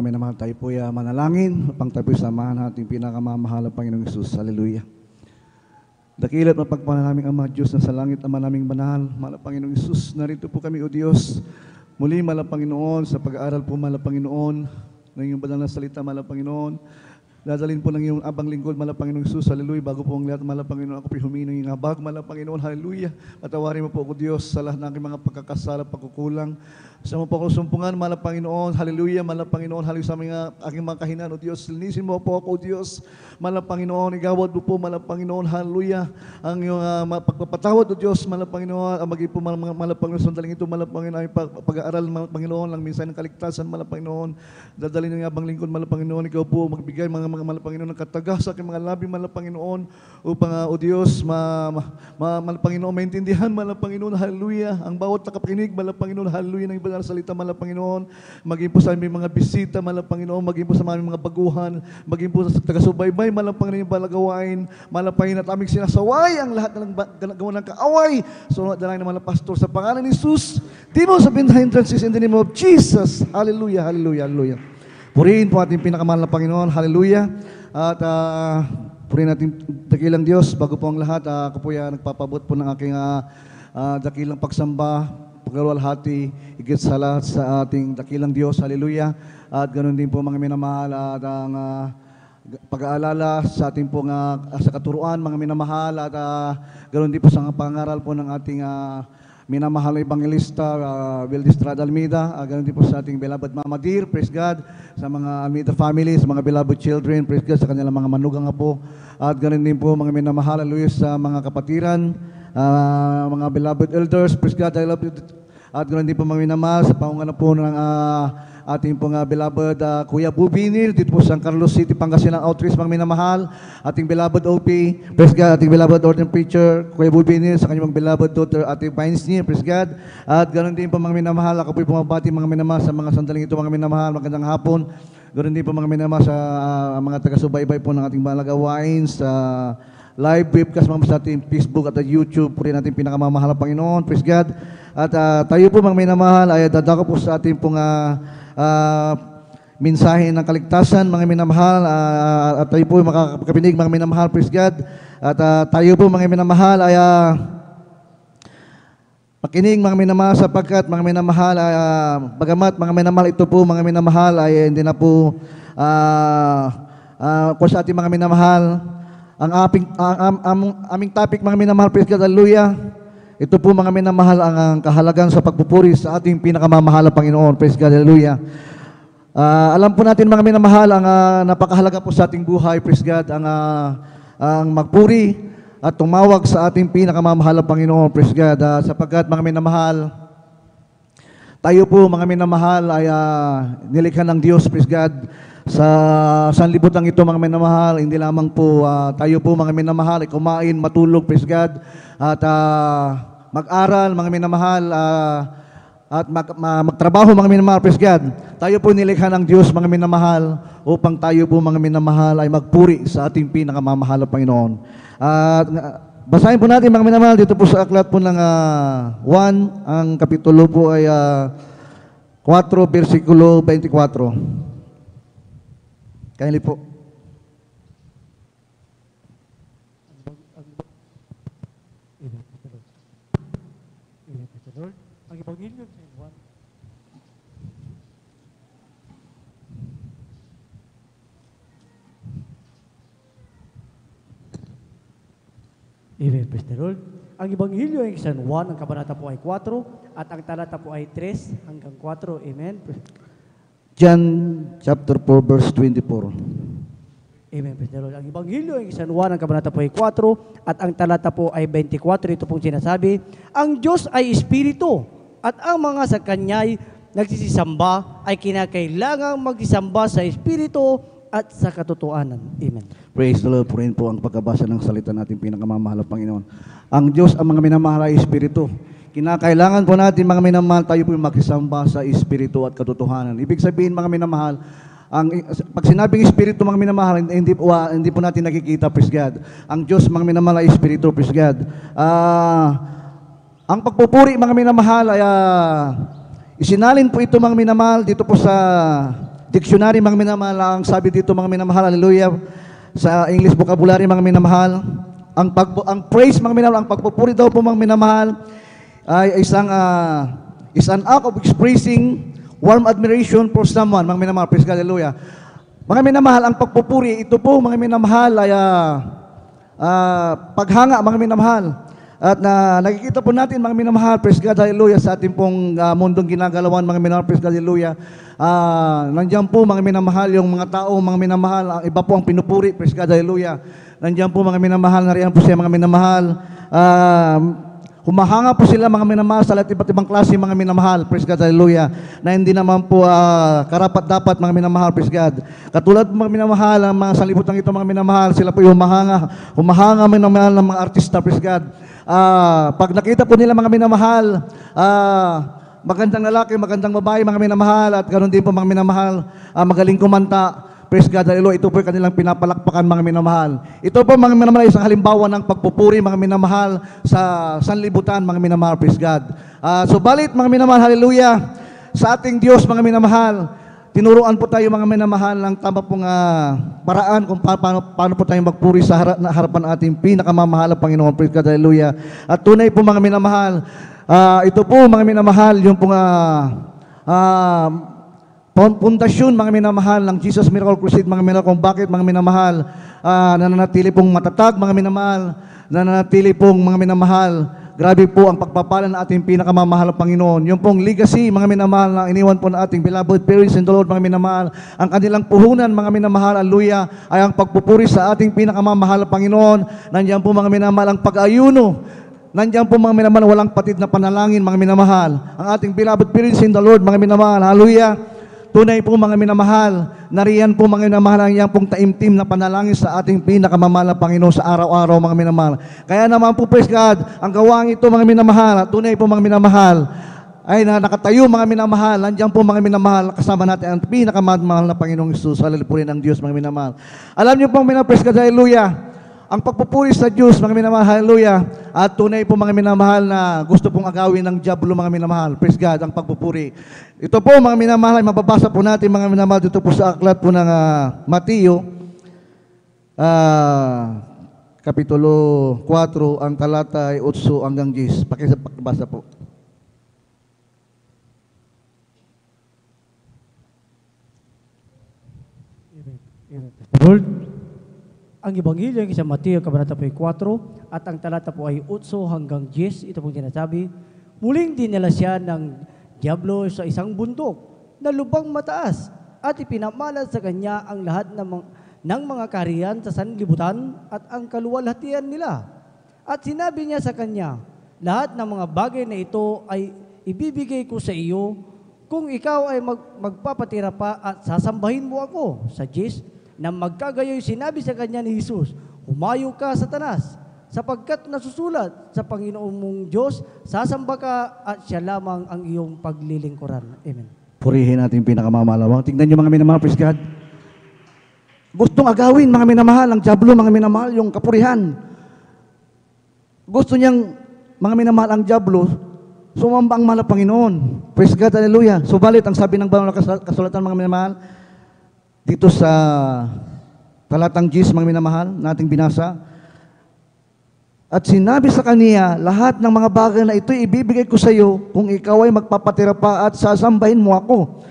mga minamahal, tayo po manalangin upang tayo samahan natin pinakamamahal ng Panginoong Hesus. Hallelujah. Dakilat mapagpala namin Ama Diyos na sa langit, Ama naming banal, mahal Panginoong Hesus, narito po kami o Diyos. Muli mahal Panginoon, sa pag-aaral po mahal Panginoon, ng iyong banal na salita mahal Panginoon. Dadalhin po ng iyong abang lingkod, mahal Panginoong Hesus, hallelujah. Bago po ang lahat, mahal Panginoon, ako po humingi ng iyong habag, mahal Panginoon, hallelujah. Patawarin mo po ako Diyos sa lahat ng aking mga pagkakasala, pagkukulang. Sa mo po ako sumpungan, mahal Panginoon, hallelujah, mahal Panginoon, hallelujah sa aking mga kahinaan, o Diyos. Linisin mo po ako, Diyos, mahal Panginoon, igawad mo po, mahal Panginoon, hallelujah, ang iyong pagpapatawad, o Diyos, mahal Panginoon, ang maging po, mahal Panginoon, sandaling ito, mahal Panginoon, ang pag-aaral, mahal Panginoon, lang minsan ng kaligtasan, mahal Panginoon, dadalhin ng abang lingkod, mahal Panginoon, ikaw po, magbigay mga mahal Panginoon, ng kataga sa aking mga labi, mahal Panginoon, upang, o Diyos, mahal Panginoon, maintindihan, mahal Panginoon, hallelujah, ang bawat nakapakinig, mahal Panginoon, hallelujah, ng ibang salita, mahal Panginoon, maging po sa aming mga bisita, mahal Panginoon, maging po sa aming mga baguhan, maging po sa taga-subaybay, mahal Panginoon, yung balagawain, mahal Panginoon, at aming sinasaway ang lahat ng gawa ng kaaway. So, dalangin ng mga pastor sa pangalan ni Jesus, di mo sabihin na entrances in the name of Jesus. Hallelujah, hallelujah, hallelujah. Purihin po ating pinakamahal na Panginoon, hallelujah. At purihin natin dakilang Diyos. Bago po ang lahat, ako po nagpapabot po ng aking dakilang pagsamba, pagkaluwalhati, higit sa lahat sa ating dakilang Diyos, hallelujah. At ganoon din po mga minamahal at ang pag-aalala sa ating pong sa katuruan, mga minamahal, at ganoon din po sa pangaral po ng ating minamahal na evangelista, Wilde Estrada Almeida, ganoon din po sa ating beloved Mama Dear, praise God, sa mga Almeida family, sa mga beloved children, praise God, sa kanilang mga manugang po, at ganoon din po mga minamahal, hallelujah, sa mga kapatiran, mga beloved elders, praise God, I love you. At ganoon din po mga minamahal sa paungan po ng ating pong beloved Kuya Bubinil dito po sa San Carlos City, Pangasinan Outreach, mga minamahal. Ating beloved OP, praise God, ating beloved Ordained Preacher, Kuya Bubinil, sa kanyang beloved daughter, ating Vinesney, praise God. At ganoon din po mga minamahal, ako po pumabati mga minamahal sa mga sandaling ito, mga minamahal, magandang hapon. Ganoon din po mga minamahal sa mga taga-subaybay po ng ating balagawain sa live webcast mga sa ating Facebook at YouTube, puri natin pinakamamahal ng Panginoon, praise God. At tayo po mga minamahal ay dadako po sa ating pong mensahe ng kaligtasan, mga minamahal, at tayo po makakapinig, mga minamahal, praise God. At tayo po mga minamahal ay makinig, mga minamahal, sapagkat mga minamahal ay bagamat mga minamahal, ito po mga minamahal ay hindi na po kung sa ating mga minamahal, ang aming topic, mga minamahal, praise God, hallelujah. Ito po mga minamahal ang kahalagan sa pagpupuri sa ating pinakamamahal na Panginoon, praise God, hallelujah. Alam po natin mga minamahal, ang napakahalaga po sa ating buhay, praise God, ang magpuri at tumawag sa ating pinakamamahal na Panginoon, praise God, sapagkat mga minamahal, tayo po mga minamahal ay nilikha ng Diyos, praise God, sa sanlibutan ito mga minamahal, hindi lamang po tayo po mga minamahal ay kumain, matulog, praise God, at mag-aral mga minamahal, at magtrabaho mga minamahal, praise God. Tayo po nilikha ng Diyos mga minamahal upang tayo po mga minamahal ay magpuri sa ating pinakamamahal na Panginoon. At basahin po natin mga minamahal dito po sa aklat po ng 1, ang kapitulo po ay 4, versikulo 24. Kindly po. Ang Ebanghelyo sa Juan. Amen, praise the Lord. Ang Ebanghelyo ay San Juan, ang kabanata po ay 4, at ang talata po ay 3 hanggang 4. Amen. John chapter 4 verse 24. Amen, praise the Lord. Ang Ebanghelyo ay San Juan, ang kabanata po ay 4, at ang talata po ay 24. Ito pong sinasabi, ang Diyos ay Espiritu, at ang mga sa Kanya'y nagsisisamba ay kinakailangang magsisamba sa Espiritu at sa katotohanan. Amen. Praise the Lord. Purihin po ang pagkabasa ng salita natin pinakamamahal na Panginoon. Ang Diyos, ang mga minamahal ay Espiritu. Kinakailangan po natin mga minamahal, tayo po magsisamba sa Espiritu at katotohanan. Ibig sabihin mga minamahal, pag sinabing Espiritu mga minamahal, hindi po natin nakikita, praise God. Ang Diyos mga minamahal ay Espiritu, praise God. Ang pagpupuri mga minamahal ay isinalin po ito mga minamahal dito po sa dictionary, mga minamahal, ang sabi dito, mga minamahal, hallelujah, sa English vocabulary, mga minamahal, ang praise, mga minamahal, ang pagpupuri daw po, mga minamahal, ay is an act of expressing warm admiration for someone, mga minamahal, praise God, hallelujah. Mga minamahal, ang pagpupuri, ito po, mga minamahal, ay paghanga, mga minamahal. At nakikita po natin, mga minamahal, praise God, hallelujah, sa ating pong mundong ginagalawan, mga minamahal, praise God, hallelujah. Nandiyan po, mga minamahal, yung mga tao, mga minamahal, ang iba po ang pinupuri, praise God, hallelujah. Nandiyan po, mga minamahal, nariyan po siya, mga minamahal. Humahanga po sila, mga minamahal, sa iba't ibang klase, mga minamahal, praise God, hallelujah, na hindi naman po karapat-dapat, mga minamahal, praise God. Katulad po, mga minamahal, ang mga sanlibutan ito, mga minamahal, sila po yung humahanga, minamahal ng mga artista, praise God. Pag nakita po nila, mga minamahal, magandang lalaki, magandang babae, mga minamahal, at ganoon din po, mga minamahal, magaling kumanta, praise God, hallelujah, ito po yung kanilang pinapalakpakan, mga minamahal. Ito po, mga minamahal, isang halimbawa ng pagpupuri, mga minamahal, sa sanlibutan, mga minamahal, praise God. Subalit, mga minamahal, hallelujah, sa ating Diyos, mga minamahal, tinuruan po tayo, mga minamahal, ng tama pong paraan kung paano po tayo magpuri sa harapan ng ating pinakamamahal na Panginoon, praise God, hallelujah. At tunay po, mga minamahal, ito po, mga minamahal, yung pong pundasyon, mga minamahal, ng Jesus Miracle Crusade, mga minamahal, kung bakit, mga minamahal, nananatili pong matatag, mga minamahal, nananatili pong, mga minamahal, grabe po ang pagpapala ng ating pinakamamahal na Panginoon. Yung pong legacy, mga minamahal, na iniwan po ng ating beloved parents in the Lord, mga minamahal, ang kanilang puhunan, mga minamahal, hallelujah, ay ang pagpupuri sa ating pinakamamahal na Panginoon. Nandiyan po, mga minamahal, ang pag-ayuno. Nandiyan po, mga minamahal, walang patid na panalangin, mga minamahal. Ang ating beloved parents in the Lord, mga minamahal, hallelujah. Tunay po, mga minamahal, nariyan po, mga minamahal, ang iyang pong taimtim na panalangin sa ating pinakamamahal na Panginoon sa araw-araw, mga minamahal. Kaya naman po, praise God, ang gawang ito, mga minamahal, tunay po, mga minamahal, ay nakatayo, mga minamahal, nandiyan po, mga minamahal, kasama natin ang pinakamamahal na Panginoong Hesus, hallelujah ng Diyos, mga minamahal. Alam niyo po, mga praise God, hallelujah, ang pagpupuri sa Diyos, mga minamahal, hallelujah, at tunay po, mga minamahal, na gusto pong agawin ng diablo, mga minamahal, praise God, ang pagpupuri. Ito po, mga minamahal, mababasa po natin, mga minamahal, dito po sa aklat po ng Mateo, Kapitulo 4, ang talata ay 8 hanggang 10. Pakibasa po. Lord, ang Ebanghelyo ay sa Mateo, Kabanata po 4, at ang talata po ay 8 hanggang 10. Ito pong sinasabi, muling dinala siya ng diablo sa isang bundok na lubang mataas at ipinamalat sa kanya ang lahat ng mga kaharian sa sanlibutan at ang kaluwalhatian nila. At sinabi niya sa kanya, lahat ng mga bagay na ito ay ibibigay ko sa iyo kung ikaw ay magpapatira pa at sasambahin mo ako. Sa 10, na magkagayoy sinabi sa kanya ni Jesus, humayo ka, Satanas, sapagkat nasusulat sa Panginoon mong Diyos, sasamba ka at siya lamang ang iyong paglilingkuran. Amen. Purihin natin pinakamalawang. Tingnan niyo, mga minamahal, praise God. Gustong agawin, mga minamahal, ang diablo, mga minamahal, yung kapurihan. Gusto niyang, mga minamahal, ang diablo, sumamba ang mahal na Panginoon. Praise God, hallelujah. Subalit, ang sabi ng banal na kasulatan, mga minamahal, dito sa talatang 10, mga minamahal, nating binasa, at sinabi sa kaniya, lahat ng mga bagay na ito ibibigay ko sa iyo kung ikaw ay magpapatira pa at sasambahin mo ako.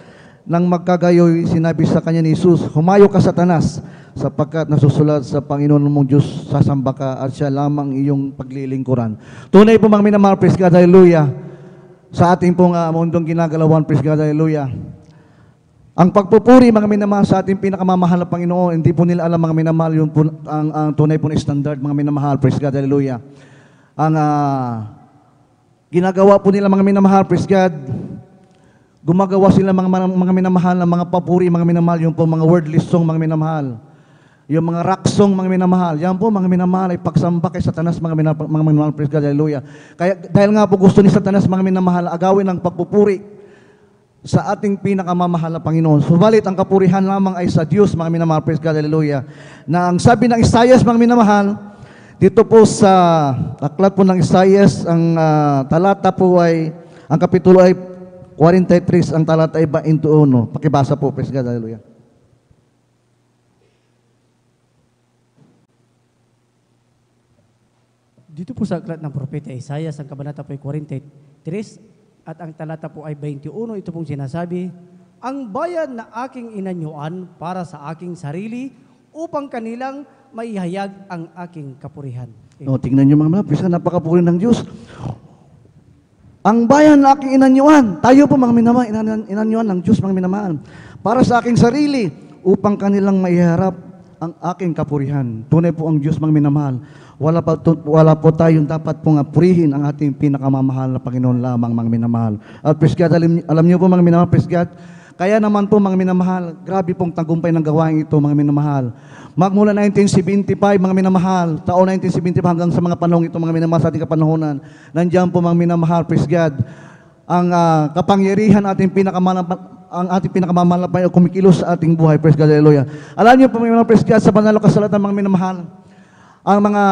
Nang magkagayoy, sinabi sa kanya ni Jesus, humayo ka, Satanas, sapagkat nasusulat sa Panginoon mong Diyos, sasamba ka at siya lamang iyong paglilingkuran. Tunay po, mga minamahal, praise God, hallelujah, sa ating pong mundong ginagalawan, praise God, hallelujah. Ang pagpupuri, mga minamahal, sa ating pinakamamahal na Panginoon, hindi po nila alam, mga minamahal, yung ang tunay po na standard, mga minamahal, praise God, hallelujah. Ang ginagawa po nila, mga minamahal, praise God, gumagawa sila, mga minamahal, ng mga papuri, mga minamahal, yung po mga wordless song, mga minamahal. Yung mga rock song, mga minamahal, yan po, mga minamahal, ay pagsamba kay Satanas, mga minamahal, praise God, hallelujah. Kaya, dahil nga po gusto ni Satanas, mga minamahal, agawin ng pagpupuri sa ating pinakamamahal na Panginoon. Subalit, ang kapurihan lamang ay sa Diyos, mga minamahal, praise God, hallelujah. Na ang sabi ng Isaias, mga minamahal, dito po sa aklat po ng Isaias, ang talata po ay, ang kapitulo ay 43, ang talata ay 21. Pakibasa po, praise God, hallelujah. Dito po sa aklat ng Propeta Isaiah, ang kabanata po ay 43, at ang talata po ay 21, ito pong sinasabi, ang bayan na aking inanyuan para sa aking sarili, upang kanilang maihayag ang aking kapurihan. No, tingnan nyo mga praise God, napakapuri ng Diyos. Ang bayan na aking inanyuan, tayo po mga minamahal, inanyuan ng Diyos mga minamahal, para sa aking sarili, upang kanilang maiharap ang aking kapurihan. Tunay po ang Diyos mga minamahal. Wala po tayong dapat pong purihin ang ating pinakamamahal na Panginoon lamang mga minamahal. At praise God, alam niyo po mga minamahal, praise God, kaya naman po mga minamahal, grabe pong tagumpay ng gawain ito mga minamahal. Magmula 1975 mga minamahal, taon 1975 hanggang sa mga panahon ito mga minamahal sa ating kapanahonan, nandiyan po mga minamahal, praise God, ang kapangyarihan ating ang ating pinakamamahal na Panginoon kumikilos sa ating buhay, praise God, hallelujah. Alam niyo po mga minamahal, praise God, sa banal na kasulatan mga minamahal, ang mga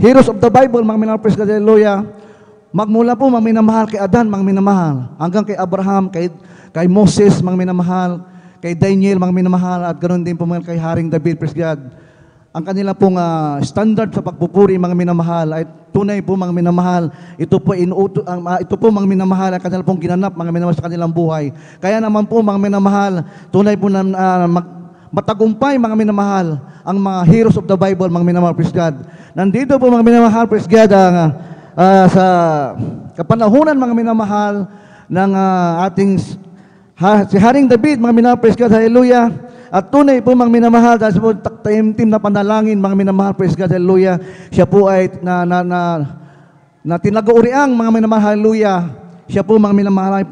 heroes of the Bible, mga minamahal, praise God, hallelujah, magmula po mga minamahal kay Adan, mga minamahal, hanggang kay Abraham, kay Moses, mga minamahal, kay Daniel, mga minamahal, at ganoon din po mga kay Haring David, praise God. Ang kanila pong standard sa pagpupuri, mga minamahal, ay tunay po mga minamahal. Ito po mga minamahal, ang kanila pong ginanap, mga minamahal sa kanilang buhay. Kaya naman po mga minamahal, tunay po na matagumpay mga minamahal, ang mga heroes of the Bible, mga minamahal, praise God. Nandito po mga minamahal, praise God, sa kapanahunan mga minamahal ng ating si Haring David, mga minamahal, praise God, hallelujah. At tunay po mga minamahal, dahil po taimtim na panalangin, mga minamahal, praise God, hallelujah. Siya po ay na tinagauriang mga minamahal, hallelujah. Siya po mga minamahal,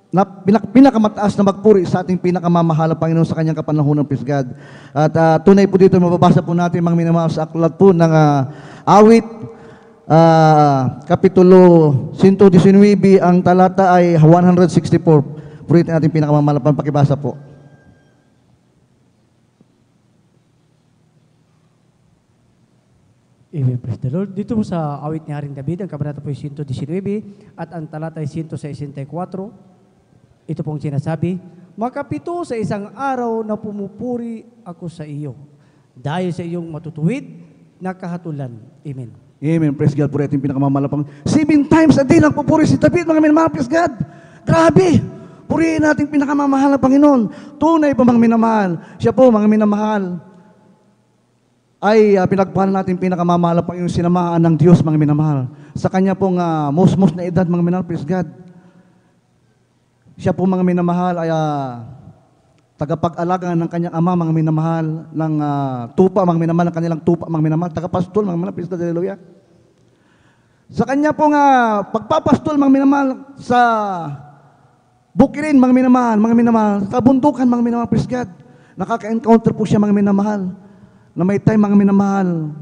na pinakamataas na magpuri sa ating pinakamamahal na Panginoon sa kanyang kapanahunan, praise God. At tunay po dito, mababasa po natin mga minamahal sa aklat po ng awit, Kapitulo 119, ang talata ay 164. Puritin natin pinakamamahal na pakibasa po. Amen, praise the Lord. Dito po sa awit ni Haring David, ang kabanata po ay 119 at ang talata ay 164. Ito pong sinasabi, makapito sa isang araw na pumupuri ako sa iyo, dahil sa iyong matutuwid na kahatulan. Amen. Amen, praise God. Puritin pinakamalapang 7 times a day lang pupuri si David, mga minamahal, praise God. Grabe! Purihin natin pinakamamahal na Panginoon. Tunay po mga minamahal. Siya po mga minamahal ay pinagpahal natin pinakamamahal na Panginoon, sinamahan ng Diyos mga minamahal. Sa kanya pong musmos na edad mga minamahal, praise God. Siya po mga minamahal ay tagapag-alaga ng kanyang ama mga minamahal, ng tupa mga minamahal, ng kanilang tupa mga minamahal, tagapastol mga minamahal, praise God, hallelujah. Sa kanya pong pagpapastol mga minamahal sa bukirin mga minamahal, kabundukan mga minamahal, praise God. Nakaka-encounter po siya mga minamahal, na may time mga minamahal,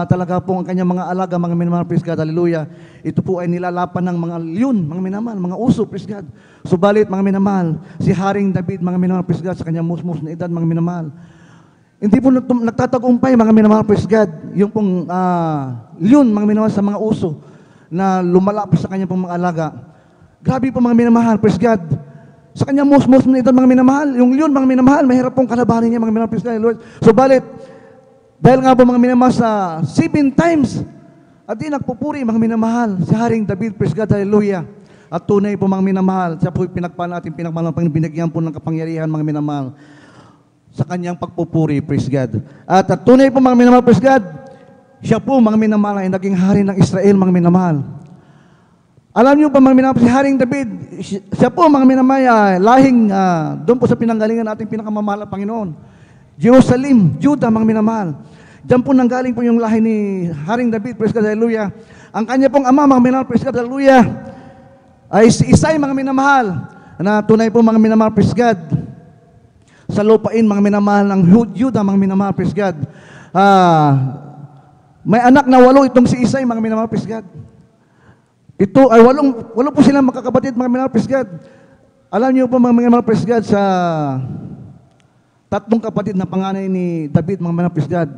talaga po ang kanyang mga alaga mga minamahal, praise God, hallelujah. Ito po ay nilalapan ng mga leon, mga minamahal, mga uso, praise God. Subalit mga minamahal, si Haring David mga minamahal, praise God, sa kanyang musmos na edad mga minamahal, hindi po nagtatagumpay mga minamahal, praise God, yung pong leon mga minamahal sa mga uso na lumalapit sa kanyang pong mga alaga. Grabe po mga minamahal, praise God. Sa kanyang musmos na edad mga minamahal, yung leon mga minamahal, mahirap pong kalabanin niya mga minamahal, praise God, Lord. Subalit, dahil nga po mga minamahal sa 7 times, at di nagpupuri mga minamahal, si Haring David, praise God, hallelujah. At tunay po mga minamahal, siya po pinagpahal natin, pinagmahal ng Panginoon, binigyan po ng kapangyarihan mga minamahal sa kanyang pagpupuri, praise God. At tunay po mga minamahal, praise God, siya po mga minamahal ay naging hari ng Israel mga minamahal. Alam niyo pa mga minamahal, si Haring David, siya po mga minamahal, lahing doon po sa pinanggalingan natin pinakamamahal na Panginoon. Jerusalem, Judah, mga minamahal. Diyan po nanggaling po yung lahi ni Haring David, praise God, hallelujah. Ang kanya pong ama, mga minamahal, praise God, hallelujah, ay si Isay, mga minamahal, na tunay po mga minamahal, praise God, sa lupain, mga minamahal ng Judah, mga minamahal, praise God. May anak na 8 itong si Isay, mga minamahal, praise God. Ito ay 8 po silang magkakapatid, mga minamahal, praise God. Alam niyo po mga minamahal, praise God, sa 3 kapatid na panganay ni David, mga minamahal, praise God.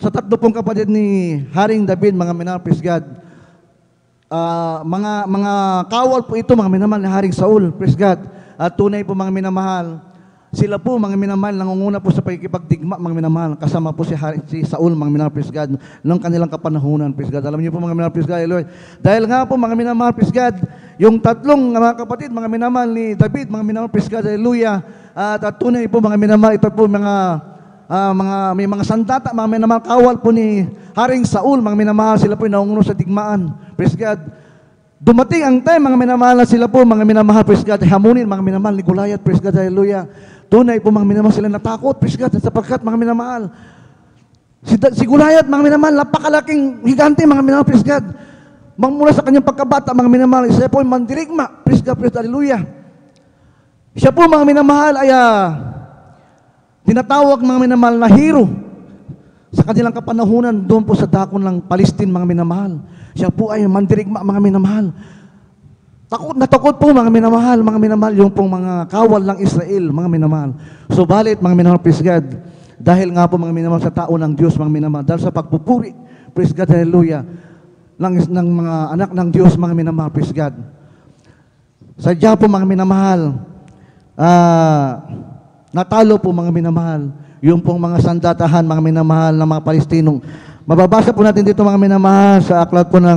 Sa 3 pong kapatid ni Haring David, mga minamahal, praise God, mga kawal po ito, mga minamahal na Haring Saul, praise God. At tunay po mga minamahal, sila po mga minamahal, nangunguna po sa pagkikipagdigma, mga minamahal, kasama po si Saul, mga minamahal, praise God, noong kanilang kapanahunan, praise God. Alam niyo po mga minamahal, praise God, Lord. Dahil nga po mga minamahal, praise God, yung tatlong mga kapatid, mga minamahal ni David, mga minamahal, praise God, hallelujah. At tunay po mga minamahal, ito po may mga sandata, mga minamahal, kawal po ni Haring Saul, mga minamahal, sila po yung naunguno sa digmaan. Praise God. Dumating ang time, mga minamahal, na sila po, mga minamahal, praise God, hamunin, mga minamahal ni Goliath, praise God, hallelujah. Tunay po, mga minamahal, sila natakot, praise God, sapagkat, mga minamahal, si Goliath, mga minamahal, napakalaking higante, mga minamahal, praise God. Mula sa kanyang pagkabata, mga minamahal, siya po yung mandirigma, praise God, hallelujah. Siya po, mga minamahal, ay tinatawag mga minamahal na hero sa kanilang kapanahunan doon po sa dakon ng Palestine, mga minamahal. Siya po ay mandirigma, mga minamahal. Takot na takot po, mga minamahal, yung pong mga kawal ng Israel, mga minamahal. Subalit, mga minamahal, praise God, dahil nga po mga minamahal sa tao ng Diyos, mga minamahal, dahil sa pagpupuri, praise God, hallelujah, ng mga anak ng Diyos, mga minamahal, praise God. Sadya po, mga minamahal, natalo po, mga minamahal, yung pong mga sandatahan, mga minamahal ng mga Palestinong. Mababasa po natin dito, mga minamahal, sa aklat po ng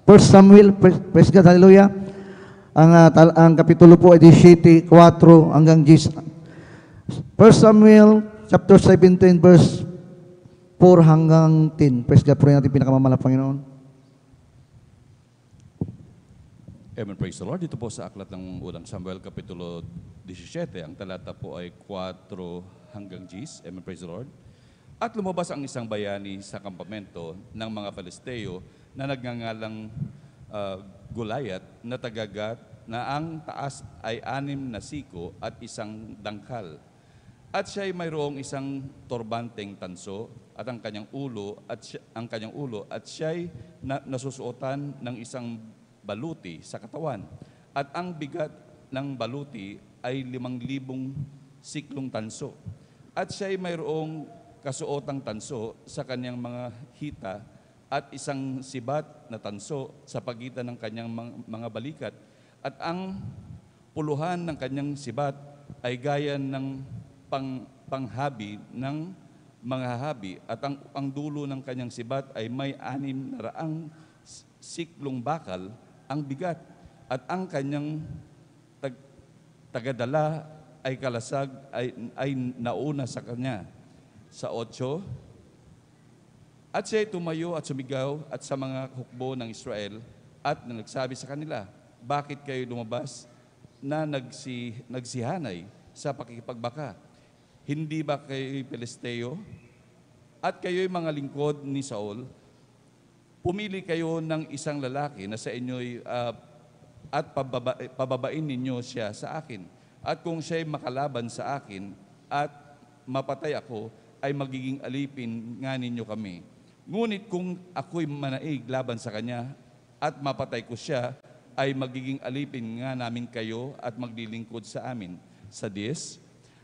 1 Samuel, praise God, hallelujah. Ang kapitulo po ay 17, 4 hanggang 10. 1 Samuel, chapter 17, verse 4 hanggang 10. Praise God, purihin natin pinakamamahal na Panginoon. Amen, praise the Lord. Dito po sa aklat ng unang Samuel, kapitulo 17, ang talata po ay 4 hanggang 10. Amen, praise the Lord. At lumabas ang isang bayani sa kampamento ng mga Palesteo na nagngangalang Goliath na tagagat na ang taas ay 6 na siko at isang dangkal. At siya ay mayroong isang torbanteng tanso at ang kanyang ulo at siya ay nasusuotan ng isang baluti sa katawan. At ang bigat ng baluti ay 5,000 siklong tanso. At siya ay mayroong kasuotang tanso sa kanyang mga hita at isang sibat na tanso sa pagitan ng kanyang mga balikat. At ang puluhan ng kanyang sibat ay gaya ng panghabi ng mga habi. At ang dulo ng kanyang sibat ay may 600 siklong bakal ang bigat. At ang kanyang tagadala ay kalasag ay nauna sa kanya. Sa 8, at siya'y tumayo at sumigaw at sa mga hukbo ng Israel at nagsabi sa kanila, bakit kayo lumabas na nagsihanay sa pakikipagbaka? Hindi ba kayo Pilisteo? At kayo'y mga lingkod ni Saul? Pumili kayo ng isang lalaki na sa inyo'y at pababain ninyo siya sa akin. At kung siya'y makalaban sa akin at mapatay ako, ay magiging alipin nga ninyo kami. Ngunit kung ako'y manaig laban sa kanya at mapatay ko siya, ay magiging alipin nga namin kayo at maglilingkod sa amin. Sa 10,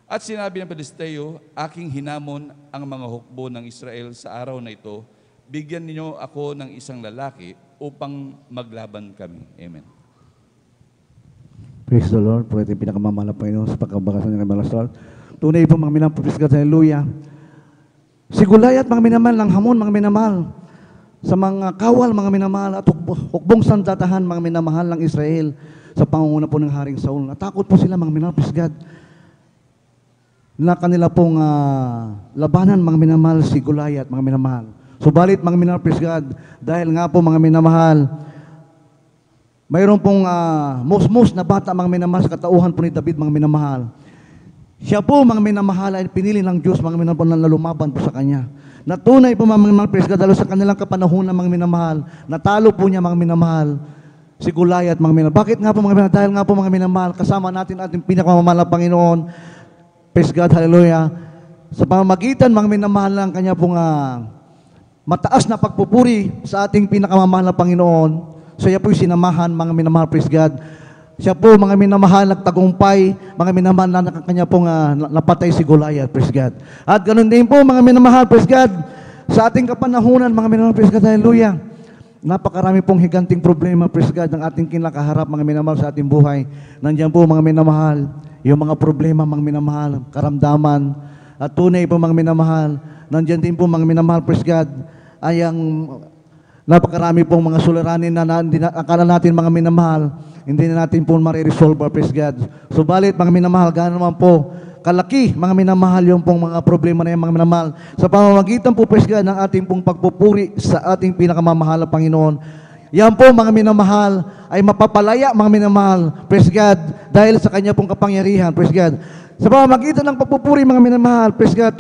at sinabi ng Pilisteo, aking hinamon ang mga hukbo ng Israel sa araw na ito, bigyan ninyo ako ng isang lalaki upang maglaban kami. Amen. Praise the Lord. Pwede pinakamamahal na Panginoon sa pagkabakasan ng Lord. Tunay po mga minamahal, praise God, hallelujah. Si Goliath, mga minamahal, ng hamon, mga minamahal, sa mga kawal, mga minamahal, at hukbong sandatahan, mga minamahal ng Israel, sa pangunguna po ng Haring Saul. Natakot po sila, mga minamahal, praise God, na kanila pong labanan, mga minamahal, si Goliath, mga minamahal. Subalit, mga minamahal, praise God, dahil nga po, mga minamahal, mayroon pong most na bata, mga minamahal, sa katauhan po ni David, mga minamahal. Siya po, mga minamahal, ay pinili ng Diyos, mga minamahal, na lumaban po sa Kanya. Natunay po, mga minamahal, praise God, lalo sa kanilang kapanahunan, mga minamahal, natalo po niya, mga minamahal, si Goliath, mga minamahal. Bakit nga po, mga minamahal? Dahil nga po, mga minamahal, kasama natin ating pinakamamahal na Panginoon, praise God, hallelujah, sa pamamagitan, mga minamahal, ng Kanya pong mataas na pagpupuri sa ating pinakamamahal na Panginoon, siya po'y sinamahan, mga minamahal, praise God. Siya po, mga minamahal, nagtagumpay, mga minamahal na kanya pong napatay si Goliath, praise God. At ganun din po, mga minamahal, praise God, sa ating kapanahunan, mga minamahal, praise God, hallelujah. napakarami pong higanting problema, praise God, ng ating kinakaharap, mga minamahal, sa ating buhay. Nandiyan po, mga minamahal, yung mga problema, mga minamahal, karamdaman, at tunay po, mga minamahal. Nandiyan din po, mga minamahal, praise God, ay ang napakarami pong mga suliranin na akala natin, mga minamahal, hindi na natin po mariresolve, praise God. Subalit, mga minamahal, gano'n naman po kalaki, mga minamahal, yung pong mga problema na yung mga minamahal. Sa pamamagitan po, praise God, ng ating pong pagpupuri sa ating pinakamamahal na Panginoon. Yan po, mga minamahal, ay mapapalaya, mga minamahal, praise God, dahil sa Kanya pong kapangyarihan, praise God. Sa pamamagitan ng pagpupuri, mga minamahal, praise God,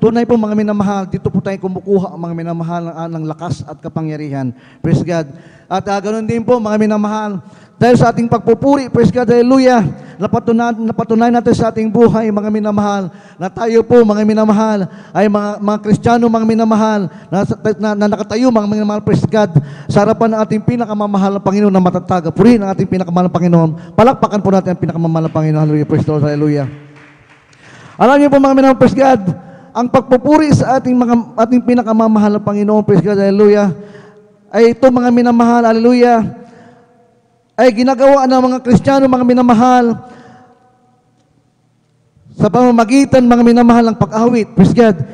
tunay po, mga minamahal, dito po tayo kumukuha, mga minamahal, ng lakas at kapangyarihan, praise God. At ganoon din po, mga minamahal, dahil sa ating pagpupuri, praise God, hallelujah, napatunayan natin sa ating buhay, mga minamahal, na tayo po, mga minamahal, ay mga Kristiyano, mga minamahal, na nakatayo, mga minamahal, praise God, sa harapan ng ating pinakamamahal na Panginoon na matatag. Purihin ang ating pinakamamahal na Panginoon. Palakpakan po natin ang pinakamamahal na Panginoon. Hallelujah, praise the Lord, hallelujah. Alam niyo po, mga minamahal, praise God, ang pagpupuri sa ating pinakamamahal na Panginoon, praise God, hallelujah, ay ito, mga minamahal, hallelujah, ay ginagawa ng mga Kristiyano, mga minamahal, sa pamamagitan, mga minamahal, ng pag-awit, praise God.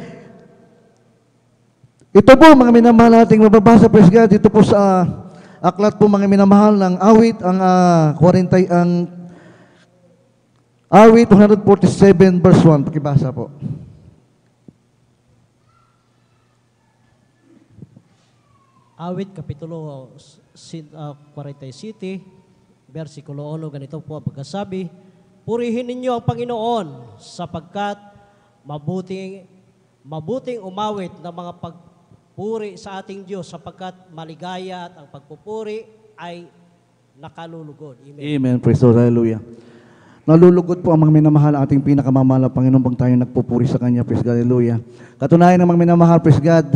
Ito po, mga minamahal, ating mababasa, praise God, ito po sa aklat po, mga minamahal, ng awit, ang awit 147 verse 1, pakibasa po. Awit, Kapitulo 47, versikulo 1, ganito po ang pagkasabi, purihin ninyo ang Panginoon sapagkat mabuting umawit ng mga pagpuri sa ating Diyos sapagkat maligaya at ang pagpupuri ay nakalulugod. Amen. Amen, praise the Lord, hallelujah. Nalulugod po ang mga minamahal, ating pinakamamahal na Panginoon pag tayo nagpupuri sa Kanya, praise God, hallelujah. Katunayan ng mga minamahal, praise God,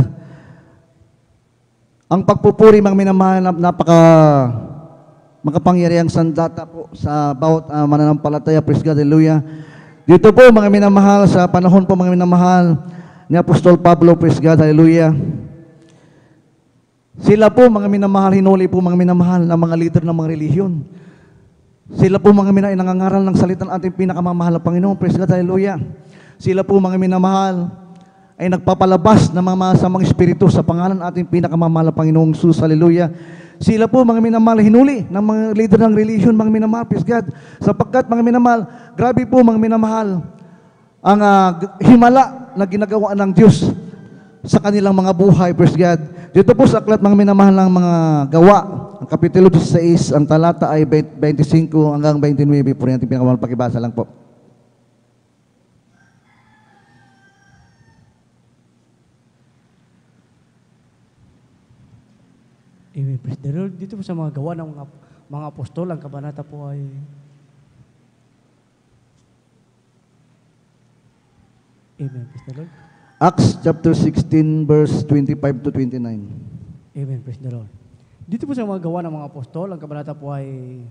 ang pagpupuri, mga minamahal, makapangyarihang sandata po sa bawat mananampalataya, praise God, hallelujah. Dito po, mga minamahal, sa panahon po, mga minamahal, ni Apostol Pablo, praise God, hallelujah. Sila po, mga minamahal, hinuli po, mga minamahal, na mga leader ng mga relihiyon. Sila po, mga minamahal, nangangaral ng salita ng ating pinakamamahal na Panginoon, praise God, hallelujah. Sila po, mga minamahal, ay nagpapalabas ng mga masamang espiritu sa pangalan ng ating pinakamamahal na Panginoong Jesus, hallelujah. Sila po, mga minamahal, hinuli ng mga leader ng religion, mga minamahal, praise God. Sapagkat, mga minamahal, grabe po, mga minamahal, ang himala na ginagawa ng Diyos sa kanilang mga buhay, praise God. Dito po sa aklat, mga minamahal, ng mga gawa, ang Kapitulo 16, ang talata ay 25 hanggang 29, po rin ating pinakamamahal, pakibasa lang po. Amen, praise the Lord. Dito po sa mga gawa ng mga apostol, ang kabanata po ay Amen, praise the Lord. Acts chapter 16, verse 25 to 29. Amen, praise the Lord. Dito po sa mga gawa ng mga apostol, ang kabanata po ay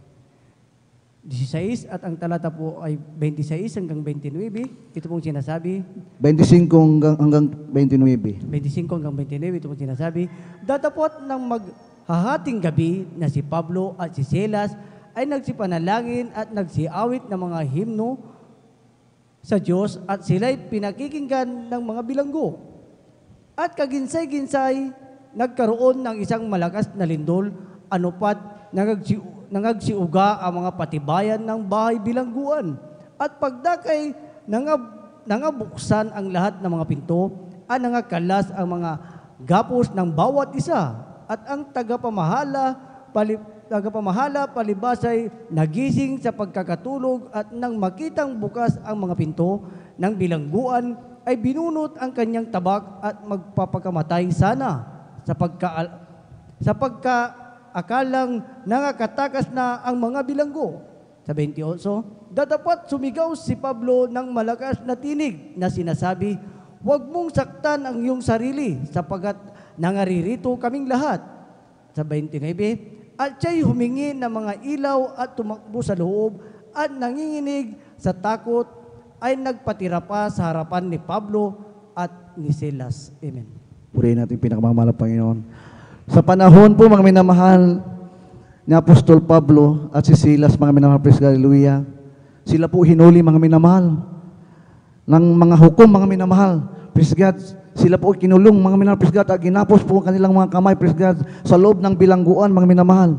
16 at ang talata po ay 26 hanggang 29. Ito pong sinasabi, 25 hanggang 29. 25 hanggang 29, ito pong sinasabi, datapot ng maghahating gabi na si Pablo at si Silas ay nagsipanalangin at nagsiawit ng mga himno sa Diyos at sila'y pinakikinggan ng mga bilanggo. At kaginsay-ginsay, nagkaroon ng isang malakas na lindol, anupat nangagsiuga ang mga patibayan ng bahay bilangguan. At pagdakay, nangabuksan ang lahat ng mga pinto at nangakalas ang mga gapos ng bawat isa. At ang tagapamahala palibasay nagising sa pagkakatulog at nang makitang bukas ang mga pinto ng bilangguan ay binunot ang kanyang tabak at magpapakamatay sana akalang nangakatakas na ang mga bilanggo. Sa 28, dadapat sumigaw si Pablo ng malakas na tinig na sinasabi, huwag mong saktan ang iyong sarili sapagat nangaririto kaming lahat. Sa 29, at siya'y humingi ng mga ilaw at tumakbo sa loob at nanginginig sa takot ay nagpatira pa sa harapan ni Pablo at ni Silas. Amen. Purihin natin pinakamamahal na Panginoon. Sa panahon po, mga minamahal, ni Apostol Pablo at si Silas, mga minamahal, praise God, hallelujah. Sila po hinuli, mga minamahal, ng mga hukom, mga minamahal, praise God. Sila po kinulong, mga minamahal, praise God, at ginapos po ang kanilang mga kamay, praise God, sa loob ng bilangguan, mga minamahal.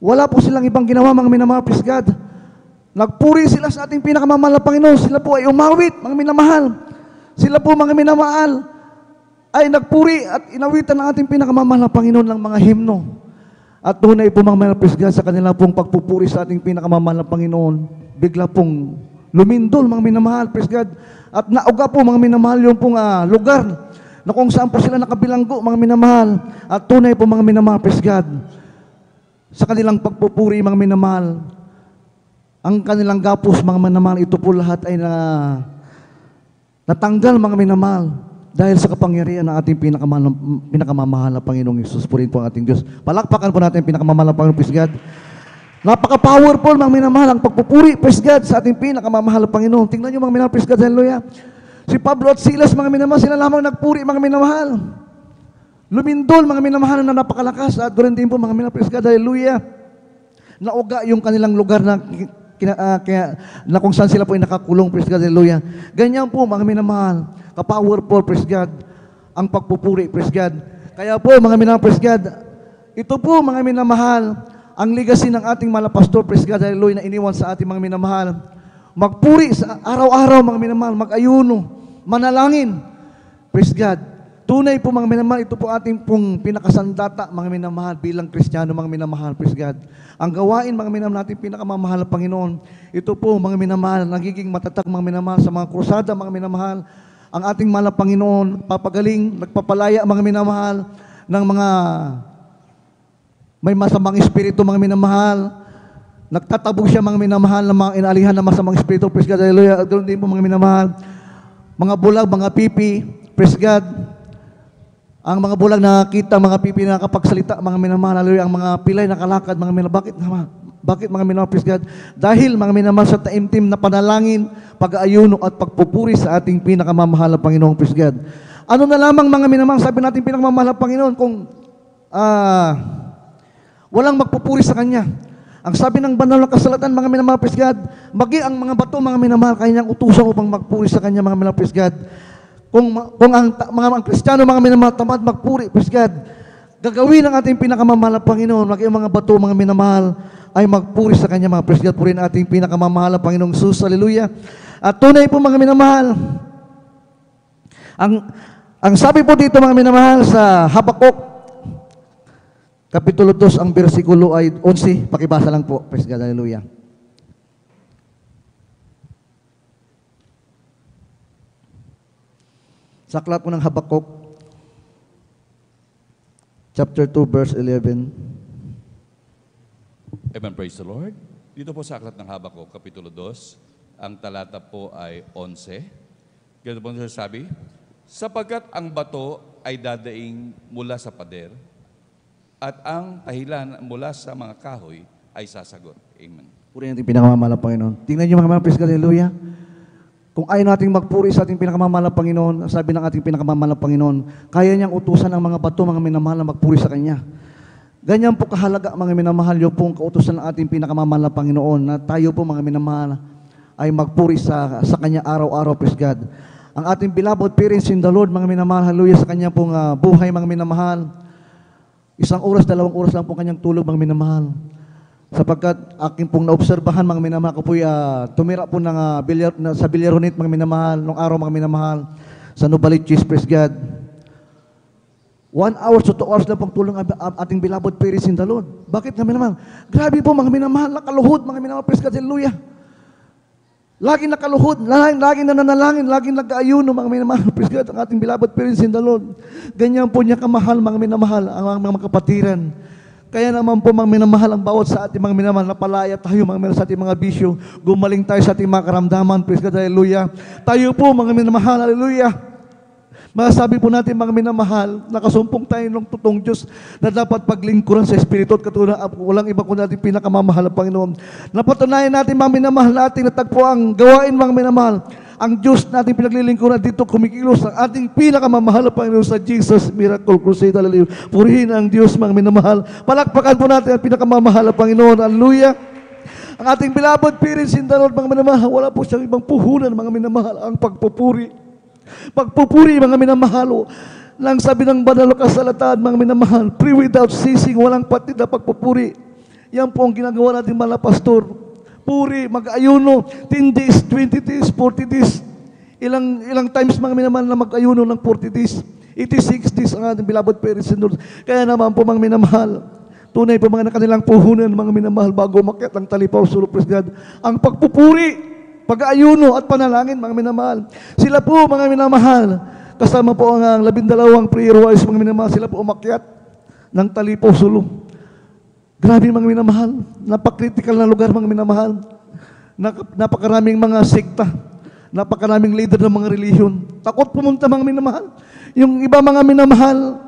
Wala po silang ibang ginawa, mga minamahal, praise God. Nagpuri sila sa ating pinakamamahal na Panginoon. Sila po ay umawit, mga minamahal. Sila po, mga minamahal, ay nagpuri at inawitan ng ating pinakamamahal na Panginoon ng mga himno. At tunay po, mga minamahal, praise God, sa kanila pong pagpupuri sa ating pinakamamahal na Panginoon, bigla pong lumindol, mga minamahal, praise God. At nauga po, mga minamahal, yung pong lugar na kung saan po sila nakabilanggo, mga minamahal. At tunay po, mga minamahal, praise God, sa kanilang pagpupuri, mga minamahal, ang kanilang gapos, mga minamahal, ito po lahat ay natanggal, mga minamahal, dahil sa kapangyarihan ng ating pinakamamahal na Panginoong Hesus. Purihin po ang ating Diyos. Palakpakan po natin ang pinakamamahal na Panginoong, praise God. Napaka-powerful, mga minamahal, ang pagpupuri, praise God, sa ating pinakamamahal na Panginoon. Tingnan nyo, mga minamahal, praise God, hallelujah. Si Pablo at Silas, mga minamahal, sila lamang nagpuri, mga minamahal. Lumindol, mga minamahal, na napakalakas. At ganoon din po, mga minamahal, praise God, hallelujah. Nauga yung kanilang lugar na kung saan sila po ay nakakulong, praise God, hallelujah. Ganyan po, mga minamahal, ka-powerful, praise God, ang pagpupuri, praise God. Kaya po, mga minamahal, praise God, ito po, mga minamahal, ang legacy ng ating mga pastor, praise God, hallelujah, na iniwan sa ating mga minamahal. Magpuri sa araw-araw, mga minamahal, mag-ayuno, manalangin, praise God. Tunay po, mga minamahal, ito po ating pong pinakasandata, mga minamahal, bilang Kristiyano, mga minamahal, praise God. Ang gawain, mga minamahal, natin pinakamamahal na Panginoon, ito po, mga minamahal, nagiging matatag, mga minamahal, sa mga krusada, mga minamahal, ang ating mahal na Panginoon, papagaling, nagpapalaya, mga minamahal, ng mga may masamang espiritu, mga minamahal, nagtatabog siya, mga minamahal, ng mga inalihan ng masamang espiritu, praise God, hallelujah. At ganoon din po, mga minamahal, mga bulag, mga pipi, praise God. Ang mga bulag nakakita, mga pipi na nakapagsalita, mga minamahal, hallelujah. Ang mga pilay nakalakad, mga minamahal, bakit mga minamahal, praise God? Dahil, mga minamahal, sa taimtim na panalangin, pag-aayuno at pagpupuri sa ating pinakamamahal na Panginoong, praise God. Ano na lamang, mga minamahal, sabi natin pinakamamahal na Panginoon, kung walang magpupuri sa Kanya. Ang sabi ng banal na kasulatan, mga minamahal, praise God, maging ang mga bato, mga minamahal, kanyang utusan upang magpuri sa Kanya, mga minamahal, praise God. Kung ang mga Kristiyano, mga minamahal, tamad magpuri, praise God, gagawin ang ating pinakamamahal na Panginoon, maging ang mga bato, mga minamahal, ay magpuri sa Kanya, mga praise God, purihin ating pinakamamahal na Panginoong Hesus, hallelujah. At tunay po, mga minamahal, ang sabi po dito, mga minamahal, sa Habakuk, Kapitulo 2, ang bersikulo ay 11. Pakibasa lang po. Praise God, hallelujah. Sa aklat po ng Habakuk, chapter 2, verse 11. Amen, praise the Lord. Dito po sa aklat ng Habakuk, Kapitulo 2, ang talata po ay 11. Ganito po sabi, sapagkat ang bato ay dadaing mula sa pader, at ang tahilan mula sa mga kahoy ay sasagot. Amen. Purihin natin pinakamamahal na Panginoon. Tingnan niyo, mga praise God, hallelujah. Kung ayaw nating magpuri sa ating pinakamamahal na Panginoon, sabi ng ating pinakamamahal na Panginoon, kaya niyang utusan ang mga bato, mga minamahal, na magpuri sa Kanya. Ganyan po kahalaga, mga minamahal, yung pong kautusan ng ating pinakamamahal na Panginoon, na tayo po, mga minamahal, ay magpuri sa Kanya araw-araw, praise God. Ang ating beloved parents in the Lord, mga minamahal, hallelujah, sa Kanya pong buhay, mga minamahal. 1 oras, 2 oras lang po kanyang tulog, mga minamahal. Sapagkat aking pong naobserbahan, mga minamahal, ako po'y tumira po ng, sa Bilyarunit, mga minamahal, nung araw, mga minamahal, sa Novaliches, praise God. 1 hour to 2 hours lang pong tulong ating beloved parents in the Lord. Bakit, mga minamahal? Grabe po, mga minamahal, nakaluhod, mga minamahal, praise God, hallelujah. Laging nakaluhod, laging nananalangin, laging nag-aayuno, mga minamahal, praise God, ang ating beloved parents in the Lord. Ganyan po niya kamahal, mga minamahal, ang mga kapatiran. Kaya naman po, mga minamahal, ang bawat sa ating mga minamahal, napalaya tayo, mga minamahal, sa ating mga bisyo, gumaling tayo sa ating mga karamdaman, praise God, hallelujah. Tayo po, mga minamahal, hallelujah. Masasabi po natin, mga minamahal, nakasumpong tayo ng totoong Diyos na dapat paglingkuran sa Espiritu at katulad walang iba kundi natin pinakamamahal na Panginoon. Napatunayan natin, mga minamahal, natin natagpo ang gawain, mga minamahal. ang Diyos nating pinaglilingkuran dito kumikilos ang ating pinakamamahal na Panginoon sa Jesus Miracle Crusade. Hallelujah. Purihin ang Diyos, mga minamahal. Palakpakan po natin ang pinakamamahal na Panginoon. Hallelujah. Ang ating beloved parents in the Lord, mga minamahal, wala po siyang ibang puhunan, mga minamahal, ang pagpupuri. Pagpupuri, mga minamahal, lang sabi ng banal na kasalatan, mga minamahal, pray without ceasing, walang patid na pagpupuri. Yan po ang ginagawa natin mga pastor. Puri, mag-ayuno, 10 days, 20 days, 40 days. Ilang times mga minamahal na mag-ayuno ng 40 days. 86 days ang ating beloved parents in the Lord. Kaya naman po mga minamahal, tunay po mga kanilang puhunan, mga minamahal, bago umakyat ang talipaw, solo praise God. Ang pagpupuri, pag-ayuno at panalangin, mga minamahal. Sila po, mga minamahal, kasama po ang 12 prayer warriors, mga minamahal, sila po umakyat ng talipaw, solo. Grabe mga minamahal, napakritikal na lugar mga minamahal. Napakaraming mga sekta, napakaraming leader ng mga relihiyon. Takot pumunta mga minamahal. Yung iba mga minamahal,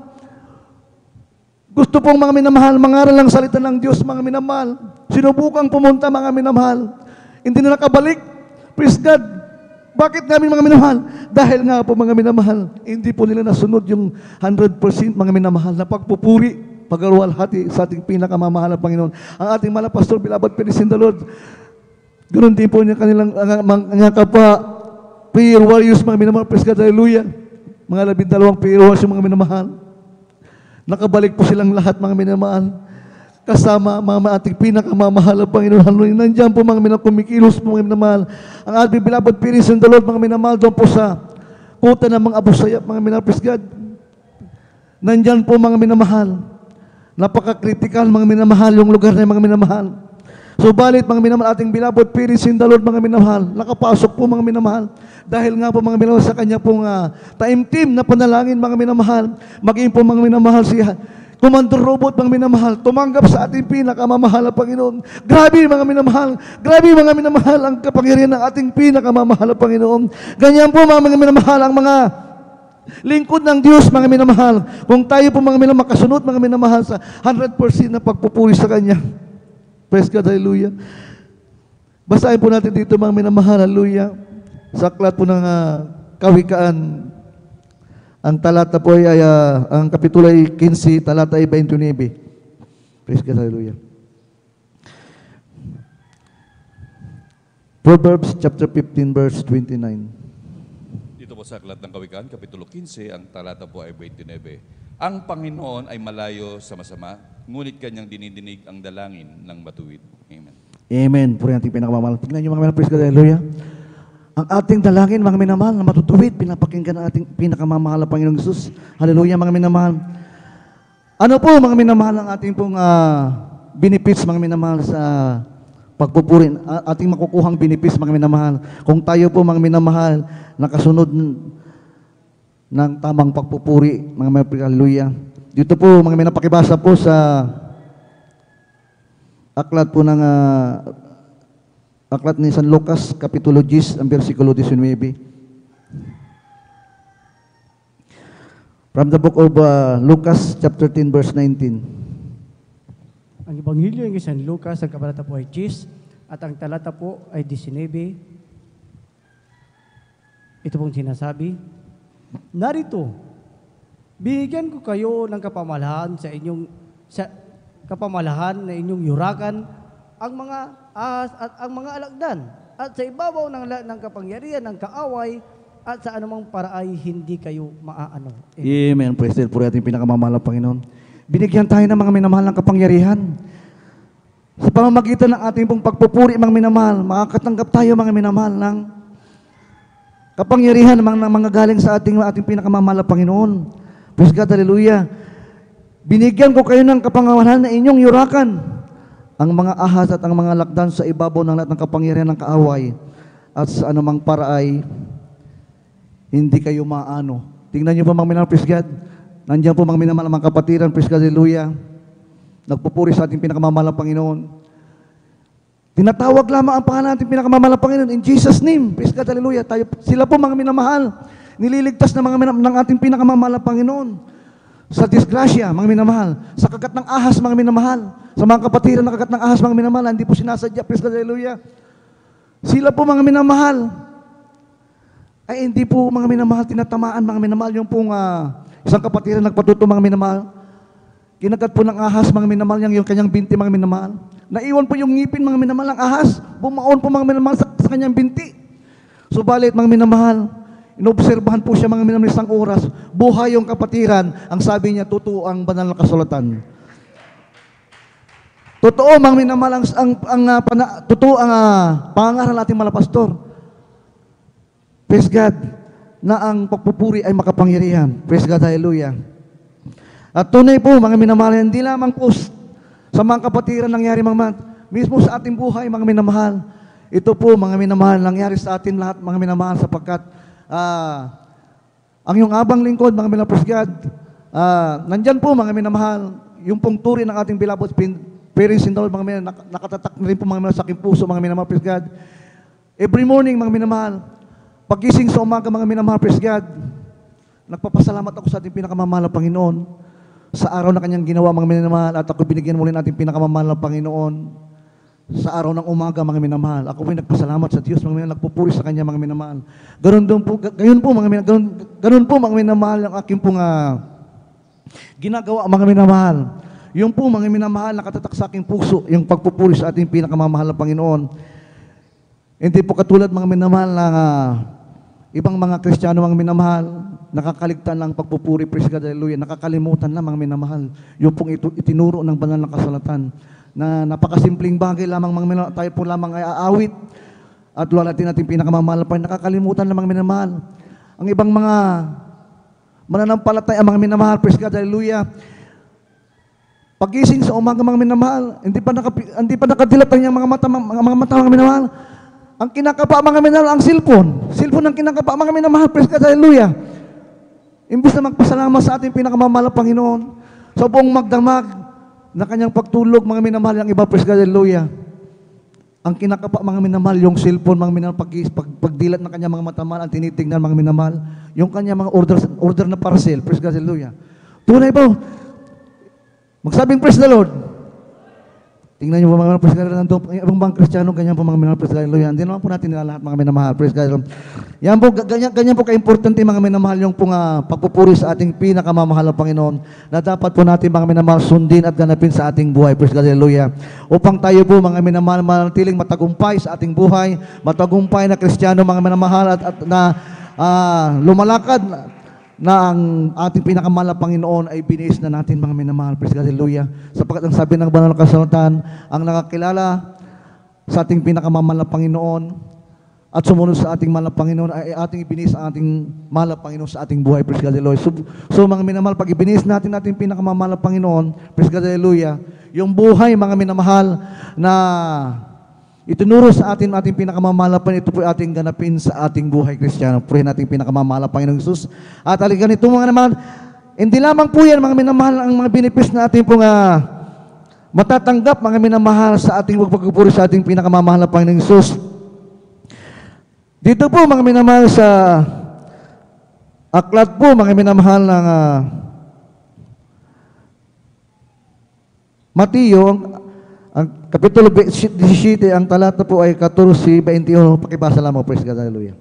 gusto pong mga minamahal, mangaral ang salita ng Diyos, mga minamahal. Sinubukang pumunta, mga minamahal. Hindi na nakabalik. Praise God. Bakit namin mga minamahal? Dahil nga po mga minamahal, hindi po nila nasunod yung 100% mga minamahal na pagpupuri, pagkaluwalhati sa ating pinakamamahal na Panginoon. Ang ating mga pastor, beloved parents in the Lord, ganoon din po niya kanilang mga kapwa, prayer warriors, mga minamahal. Praise God. Hallelujah. Mga 12 prayer warriors, mga minamahal. Nakabalik po silang lahat, mga minamahal. Kasama mga ating pinakamamahal na Panginoon. Hallelujah. Nandiyan po mga minamahal, kumikilos po mga minamahal. Ang ating beloved parents in the Lord, mga minamahal, doon po sa kuta ng mga abusayap, mga minamahal. Praise God. Nandiyan po mga minamahal. Napaka-critical, mga minamahal, yung lugar na mga minamahal. Subalit, mga minamahal, ating beloved parents in the Lord, mga minamahal, nakapasok po mga minamahal. Dahil nga po mga minamahal sa kanya pong taimtim na panalangin, mga minamahal. Maging po mga minamahal siya. Commander Robot, mga minamahal, tumanggap sa ating pinakamamahal na Panginoon. Grabe mga minamahal, grabe mga minamahal ang kapangyarihan ng ating pinakamamahal na Panginoon. Ganyan po mga minamahal ang mga lingkod ng Diyos, mga minamahal. Kung tayo po mga minamahal, makasunod mga minamahal sa 100% na pagpupuri sa Kanya. Praise God, hallelujah. Basahin po natin dito mga minamahal, hallelujah. Sa aklat po ng Kawikaan, ang talata po ay, ang kapitulo ay 15, talata ay 29. Praise God, hallelujah. Proverbs chapter 15, verse 29. Dito po sa aklat ng Kawikaan, kapitulo 15, ang talata po ay 29. Ang Panginoon ay malayo sa masama, ngunit kanyang dinidinig ang dalangin ng matuwid. Amen. Amen. Puri natin pinakamamahal. Tignan niyo mga minamahal, praise God, hallelujah. Ang ating dalangin, mga minamahal, na matutuwid, pinapakinggan ng ating pinakamamahal na Panginoong Jesus. Hallelujah, mga minamahal. Ano po, mga minamahal, ang ating pong benefits, mga minamahal, sa pagpupuri, ating makukuhang benefits, mga minamahal. Kung tayo po, mga minamahal, nakasunod ng tamang pagpupuri, mga minamahal, hallelujah. Dito po, mga minamahal, pakibasa po sa aklat po ng aklat ni San Lucas, kapitulo 10, ang versikulo 19. From the book of Lucas, chapter 10, verse 19. Ang Ebanghelyo ng San Lucas, ang kabanata po ay 10, at ang talata po ay 19. Ito pong sinasabi, narito, bigyan ko kayo ng kapamalahan sa kapamalahan na inyong yurakan ang mga ahas at ang mga alagdan, at sa ibabaw ng kapangyarihan ng kaaway, at sa anumang paraay hindi kayo maaano. Amen. Praise God. Puri ating pinakamamahal na Panginoon. Binigyan tayo ng mga minamahal ng kapangyarihan. Sa pamamagitan ng ating pong pagpupuri, mga minamahal, makakatanggap tayo, mga minamahal, ng kapangyarihan ng mga galing sa ating pinakamamahal na Panginoon. Praise God. Hallelujah. Binigyan ko kayo ng kapangyarihan na inyong yurakan ang mga ahas at ang mga lakdan sa ibabaw ng lahat ng kapangyarihan ng kaaway, at sa anumang paraay hindi kayo maano. Tingnan niyo po mga minamahal, praise God. Nandiyan po mga minamahal, mga kapatiran, praise God, hallelujah. Nagpupuri sa ating pinakamamahal na Panginoon. Tinatawag lamang ang pangalan natin pinakamamahal na Panginoon in Jesus' name. Praise God, hallelujah. Sila po mga minamahal, nililigtas ng ating pinakamamahal na Panginoon. Sa disgrasya, mga minamahal. Sa kagat ng ahas, mga minamahal. Sa mga kapatiran na kagat ng ahas, mga minamahal, hindi po sinasadya. Praise God, hallelujah. Sila po mga minamahal. Ay hindi po mga minamahal, tinatamaan mga minamahal, yung pong isang kapatiran nagpatuto mga minamahal. Kinagat po ng ahas mga minamahal yung kanyang binti mga minamahal. Naiwan po yung ngipin mga minamahal ng ahas. Bumaon po mga minamahal sa kanyang binti. Subalit mga minamahal, inobserbahan po siya mga minamahal isang oras. Buhay yung kapatiran. Ang sabi niya, totoo ang banal na kasulatan. Totoo mga minamahal, totoo ang pangaral nating mga pastor. Praise God, na ang pagpupuri ay makapangyarihan. Praise God, hallelujah. At tunay po, mga minamahal, hindi lamang po sa mga kapatiran nangyari mga mismo sa ating buhay, mga minamahal. Ito po, mga minamahal, nangyari sa atin lahat, mga minamahal, sapagkat ang iyong abang lingkod, mga minamahal, praise God, nandyan po, mga minamahal, yung pong turi ng ating beloved parents in the Lord, mga minamahal, nakatatak na rin po, mga minamahal, sa aking puso, mga minamahal, praise God. Every morning, mga minamahal, pagising sa umaga, mga minamahal, praise God, nagpapasalamat ako sa ating pinakamamahal na Panginoon sa araw na kanyang ginawa, mga minamahal, at ako binigyan muli natin pinakamamahal na Panginoon sa araw ng umaga, mga minamahal. Ako po'y nagpasalamat sa Diyos, mga minamahal, nagpupuri sa Kanya, mga minamahal. Ganun po, mga minamahal, ang aking pong ginagawa, mga minamahal. Yung po, mga minamahal, nakatatak sa aking puso, yung pagpupuri sa ating pinakamamahal na Panginoon. Hindi po katulad, mga minamahal, na ibang mga Kristiyano, mga minamahal, nakakaligtan ng pagpupuri, praise God, hallelujah, nakakalimutan na, mga minamahal, yung pong itinuro ng banal na kasulatan, na napakasimpleng bagay lamang, mga minamahal, tayo po lamang ay aawit, at wala natin pinakamamahal pa, nakakalimutan na, mga minamahal. Ang ibang mga mananampalataya, mga minamahal, praise God, hallelujah, pagising sa umaga, mga minamahal, hindi pa nakadilat ang mga mata, mga minamahal. Ang kinakapa, mga minamahal, ang cellphone. Cellphone ang kinakapa, mga minamahal, praise God, hallelujah. Imbis na magpasalamat sa ating pinakamamahal na Panginoon, sa buong magdamag na kanyang pagtulog, mga minamahal, ang iba, praise God, hallelujah. Ang kinakapa, mga minamahal, yung cellphone, mga minamahal, pagdilat ng kanyang mga mata, ang tinitingnan, mga minamahal, yung kanyang mga order na parcel, praise God, hallelujah. Tunay po, magsabing praise the Lord. Tingnan niyo po mga praise God, ibang bang Kristiyano, ganyan po mga minamahal, praise God, hallelujah. Hindi naman po natin nila lahat, mga minamahal, praise God. Yan po, ganyan po ka-importante, mga minamahal, yung pong pagpupuri sa ating pinakamamahal na Panginoon, na dapat po natin, mga minamahal, sundin at ganapin sa ating buhay, praise God, hallelujah. Upang tayo po, mga minamahal, manatiling matagumpay sa ating buhay, matagumpay na Kristiyano, mga minamahal, at na lumalakad na ang ating pinakamahal na Panginoon ay biniis na natin, mga minamahal, praise God, hallelujah. Sapagkat ang sabi ng banal na kasulatan, ang nakakilala sa ating pinakamamahal na Panginoon at sumunod sa ating mahal na Panginoon ay ating ibiniis ang ating mahal na Panginoon sa ating buhay, praise God, hallelujah. So mga minamahal, pag ibiniis natin ating pinakamamahal na Panginoon, praise God, hallelujah, yung buhay, mga minamahal, na itinuro sa atin ating pinakamamahal na Panginoon, ito po ating ganapin sa ating buhay Kristiyano. Purihin natin pinakamamahal na Panginoong Jesus. At alikan ito, mga naman, hindi lamang po yan, mga minamahal, ang mga benefits na ating pong matatanggap, mga minamahal, sa ating pagpupuri sa ating pinakamamahal na Panginoong Jesus. Dito po, mga minamahal, sa aklat po, mga minamahal, ng Mateo, ang Kapitulo 17, ang talata po ay 14-21. Pakibasa lamang, praise God, hallelujah.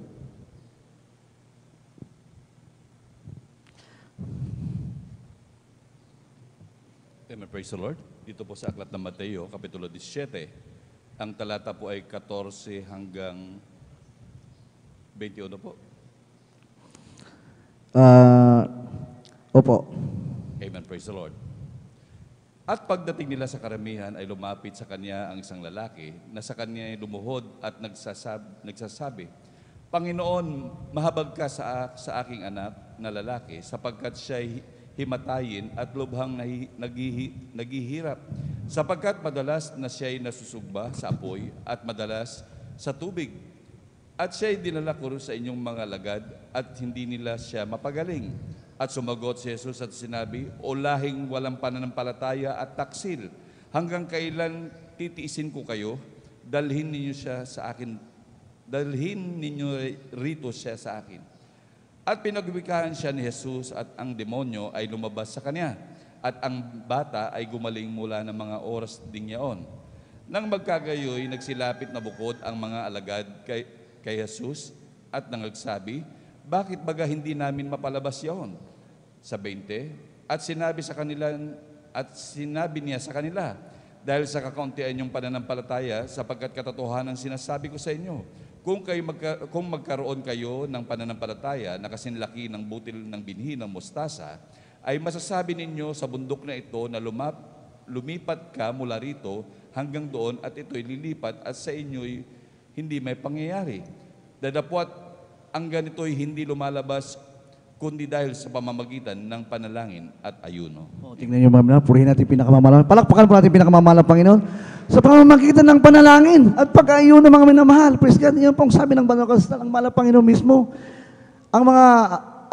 Amen, praise the Lord. Dito po sa aklat ng Mateo, Kapitulo 17, ang talata po ay 14 hanggang 21 po. Opo. Amen, praise the Lord. At pagdating nila sa karamihan ay lumapit sa kanya ang isang lalaki na sa kanya ay lumuhod at nagsasabi, Panginoon, mahabag ka sa aking anak na lalaki sapagkat siya'y himatayin at lubhang naghihirap sapagkat madalas na siya'y nasusugba sa apoy at madalas sa tubig. At siya'y dinala ko sa inyong mga lagad at hindi nila siya mapagaling. At sumagot si Jesus at sinabi, O lahing walang pananampalataya at taksil, hanggang kailan titiisin ko kayo? Dalhin ninyo rito siya sa akin. At pinagwikahan siya ni Jesus at ang demonyo ay lumabas sa kanya. At ang bata ay gumaling mula ng mga oras ding yaon. Nang magkagayoy, nagsilapit na bukod ang mga alagad kay Jesus at nangagsabi, bakit baga hindi namin mapalabas yon? Sa 20, at sinabi niya sa kanila, dahil sa kakauntian yung pananampalataya, sapagkat katotohanan sinasabi ko sa inyo, kung magkaroon kayo ng pananampalataya na kasinlaki ng butil ng binhi ng mostasa, ay masasabi ninyo sa bundok na ito na lumipat ka mula rito hanggang doon at ito'y lilipat at sa inyo'y hindi may pangyayari. Dadapwat ang ganito'y hindi lumalabas kundi dahil sa pamamagitan ng panalangin at ayuno. Tingnan niyo mga minamahal, purihin natin pinakamamahalan. Palakpakan po natin pinakamamahalan, Panginoon. Sa pamamagitan ng panalangin at pag-ayuno mga minamahal. Praise God, yan pong sabi ng banal ng mahal Panginoon mismo. Ang mga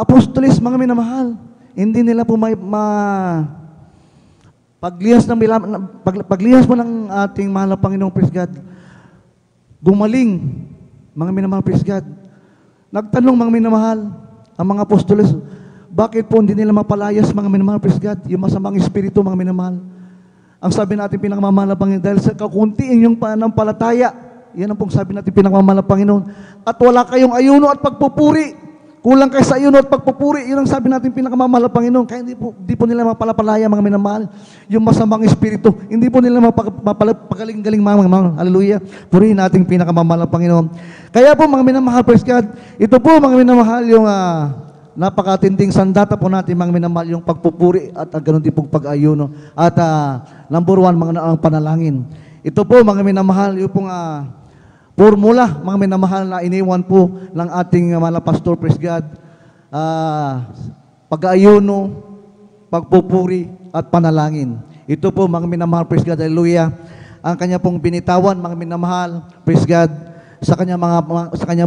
apostolis, mga minamahal, hindi nila po paglihas mo ng ating mahal na Panginoong, praise God, gumaling, mga minamahal, praise God. Nagtanong mga minamahal, ang mga apostoles, bakit po hindi nila mapalayas mga minamahal, praise God, yung masamang espiritu mga minamahal. Ang sabi natin pinakamamahal na Panginoon, dahil sa kakuntiin yung pananampalataya, yan ang pong sabi natin pinakamamahal na Panginoon, at wala kayong ayuno at pagpupuri. Kulang kayo sa ayuno at pagpupuri. Yun ang sabi natin pinakamamahal na Panginoon. Kaya hindi po nila mapalapalaya mga minamahal. Yung masamang espiritu. Hindi po nila mapagaling-galing mga minamahal. Hallelujah. Purihin natin pinakamamahal na Panginoon. Kaya po mga minamahal, praise God. Ito po mga minamahal yung napakatinding sandata po natin mga minamahal yung pagpupuri at ganoon din pong pag-ayuno. At number 1, mga panalangin. Ito po mga minamahal yung pong formula, mga minamahal na iniwan po ng ating mga pastor, praise God, pag-ayuno, pagpupuri, at panalangin. Ito po, mga minamahal, praise God, hallelujah, ang kanya pong binitawan, mga minamahal, praise God, sa kanya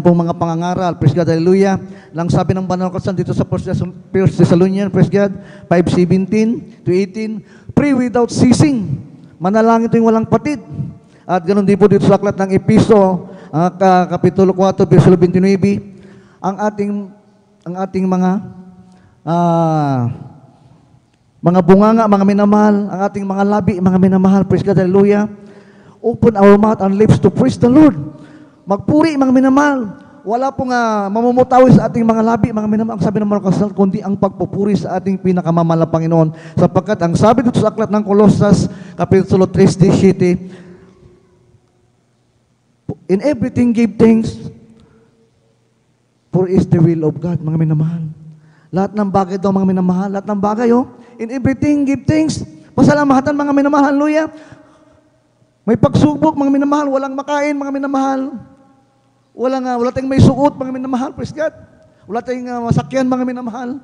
pong mga pangangaral, praise God, hallelujah, lang sabi ng banal kasan dito sa 1 Thessalonians, praise God, 5:17-18, pray without ceasing, manalangin ito yung walang patid. At ganoon din po dito sa aklat ng Episo, Kapitulo 4, Versikulo 29, ang ating mga bunganga, mga minamahal, ang ating mga labi, mga minamahal, praise God, hallelujah. Open our mouth and lips to praise the Lord. Magpuri, mga minamahal. Wala pong mamumutawi sa ating mga labi, mga minamahal, ang sabi ng mga kasal, kundi ang pagpupuri sa ating pinakamamahal na Panginoon. Sapagkat ang sabi dito sa aklat ng Kolosas, Kapitulo 3:17, in everything give thanks, for is the will of God, mga minamahal. Lahat ng bagay daw, mga minamahal, lahat ng bagay, in everything give thanks, pasalamatan, mga minamahal, hallelujah. May pagsubok, mga minamahal, walang makain, mga minamahal. Wala tayong may suot, mga minamahal, praise God. Wala tayong masakyan, mga minamahal.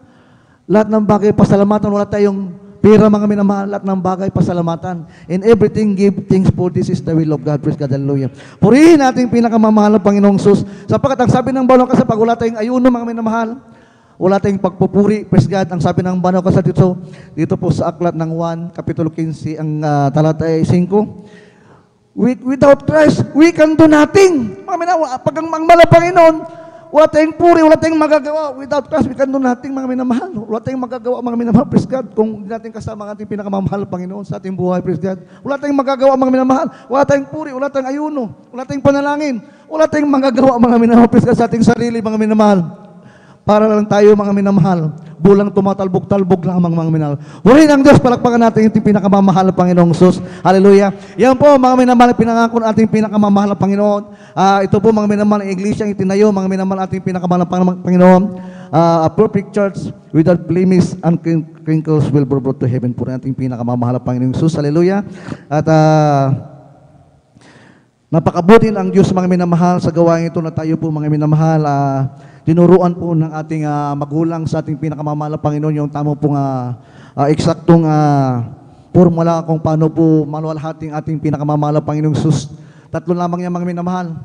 Lahat ng bagay, pasalamatan, wala tayong pera, mga minamahal, lahat ng bagay, pasalamatan. In everything, give thanks, for this is the will of God. Praise God, hallelujah. Purihin natin pinakamamahal ng Panginoong Sus. Sapagkat ang sabi ng banal kasi pag wala tayong ayuno, mga minamahal, wala tayong pagpupuri, praise God. Ang sabi ng banal kasi dito po sa aklat ng 1, Kapitulo 15, ang talata 5, without Christ, we can do nothing. Mga minamahal, pag ang mahal na Panginoon, wala tayong puri, wala tayong magagawa. Without Christ, we can do nothing, mga minamahal. Wala tayong magagawa, mga minamahal, praise God. Kung hindi natin kasama ang ating pinakamamahal na Panginoon sa ating buhay, praise God. Wala tayong magagawa, mga minamahal. Wala tayong puri, wala tayong ayuno, wala tayong panalangin. Wala tayong magagawa, mga minamahal, praise God, sa ating sarili, mga minamahal. Para lang tayo, mga minamahal, bulang tumatalbog-talbog lamang, mga minamahal. Purihin ang Diyos, palakpakan natin yung pinakamamahal na Panginoong Sus. Hallelujah. Yan po, mga minamahal, pinangako ng ating pinakamamahal na Panginoon. Ito po, mga minamahal, ang iglesia ang itinayo, mga minamahal, ating pinakamamahal na Panginoon. A perfect church without blemish and crinkles will be brought to heaven. Purihin ating pinakamamahal na Panginoong Sus. Hallelujah. At napakabutin ang Diyos, mga minamahal, sa gawain ito na tayo po, mga minamahal, tinuruan po ng ating magulang sa ating pinakamamahal na Panginoon yung tamo pong eksaktong formula kung paano po maluwalhating ating pinakamamahal na Panginoong Sus. Tatlo lamang yan, mga minamahal: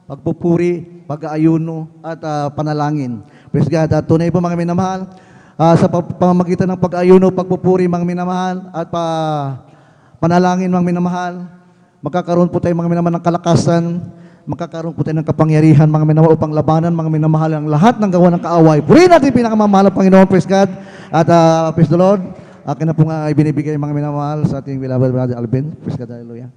pagpupuri, pag-aayuno, at panalangin. Praise God. At tunay po, mga minamahal, sa pamamagitan ng pag-aayuno, pagpupuri, mga minamahal, at panalangin, mga minamahal, magkakaroon po tayo, mga minamahal, ng kalakasan, magkakaroon po tayo ng kapangyarihan, mga minamahal, upang labanan, mga minamahal, ang lahat ng gawa ng kaaway. Purihin natin pinakamamahal ng Panginoon, praise God. At praise the Lord. Akin na po nga ibinibigay, mga minamahal, sa ating beloved brother Alvin. Praise God, hallelujah.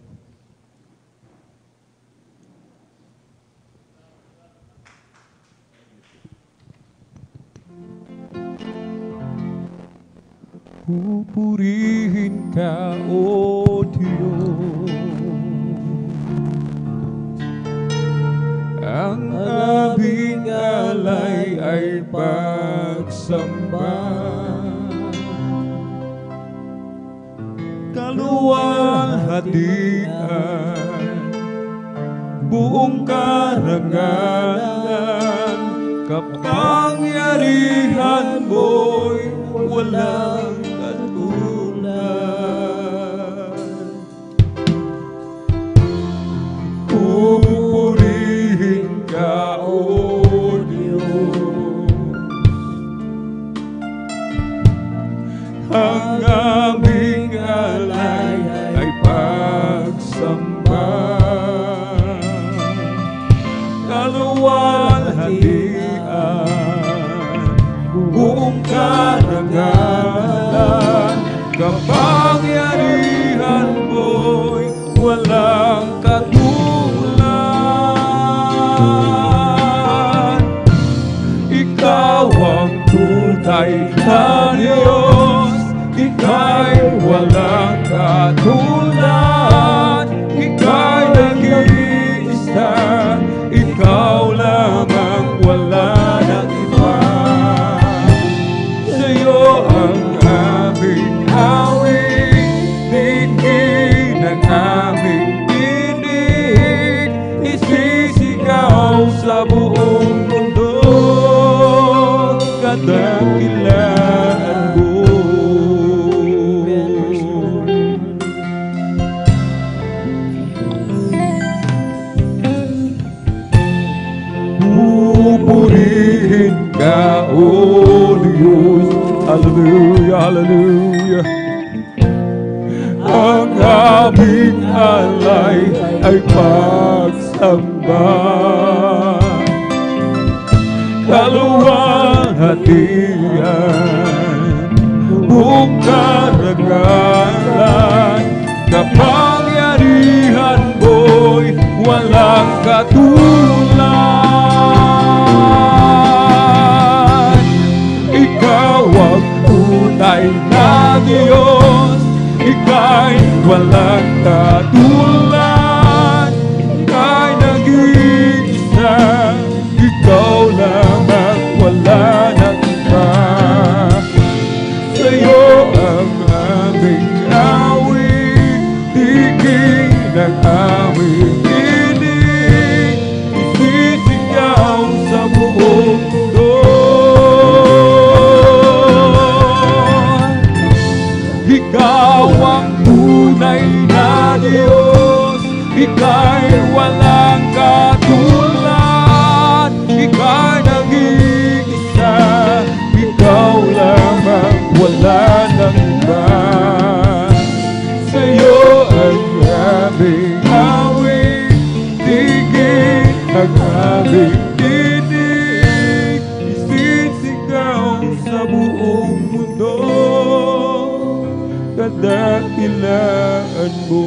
Pupurihin ka, O Diyos. Ang aming alay ay pagsamba. Kaluwalhatian, buong karangalan, kapangyarihan mo'y walang katulad. Pupurihin ka, O Diyos. Ang aming alay ay pagsamba. Kaluwalhatian, buong karangalan, kapangyarihan mo'y walang katulad. Ikaw ang tunay na Diyos, ika'y walang katulad. Ika'y nag-iisa, ikaw lamang, wala nang iba. Sa'yo ang aming awit, dinggin ang aming tinig, isisigaw sa buong mundo, kadakilaan mo. Pupurihin ka, O Diyos. Hallelujah, hallelujah. Ang aming alay ay pagsamba. Kaluwalhatian, buong karangalan, kapangyarihan mo'y walang katulad. Ikaw ang tunay na Diyos, ika'y walang katulad. Ika'y nag-iisa, ikaw lamang, wala nang iba. Sa'yo ang aming awit, tigil ang aming tinig, isisigaw sa buong mundo. Ikaw ang tunay na Diyos, ika'y walang katulad. Ika'y nag-iisa, ikaw lamang, wala nang iba. Sa'yo ang aming awit, tigil ang aming tinig, isisigaw sa buong mundo, kadakilaan mo.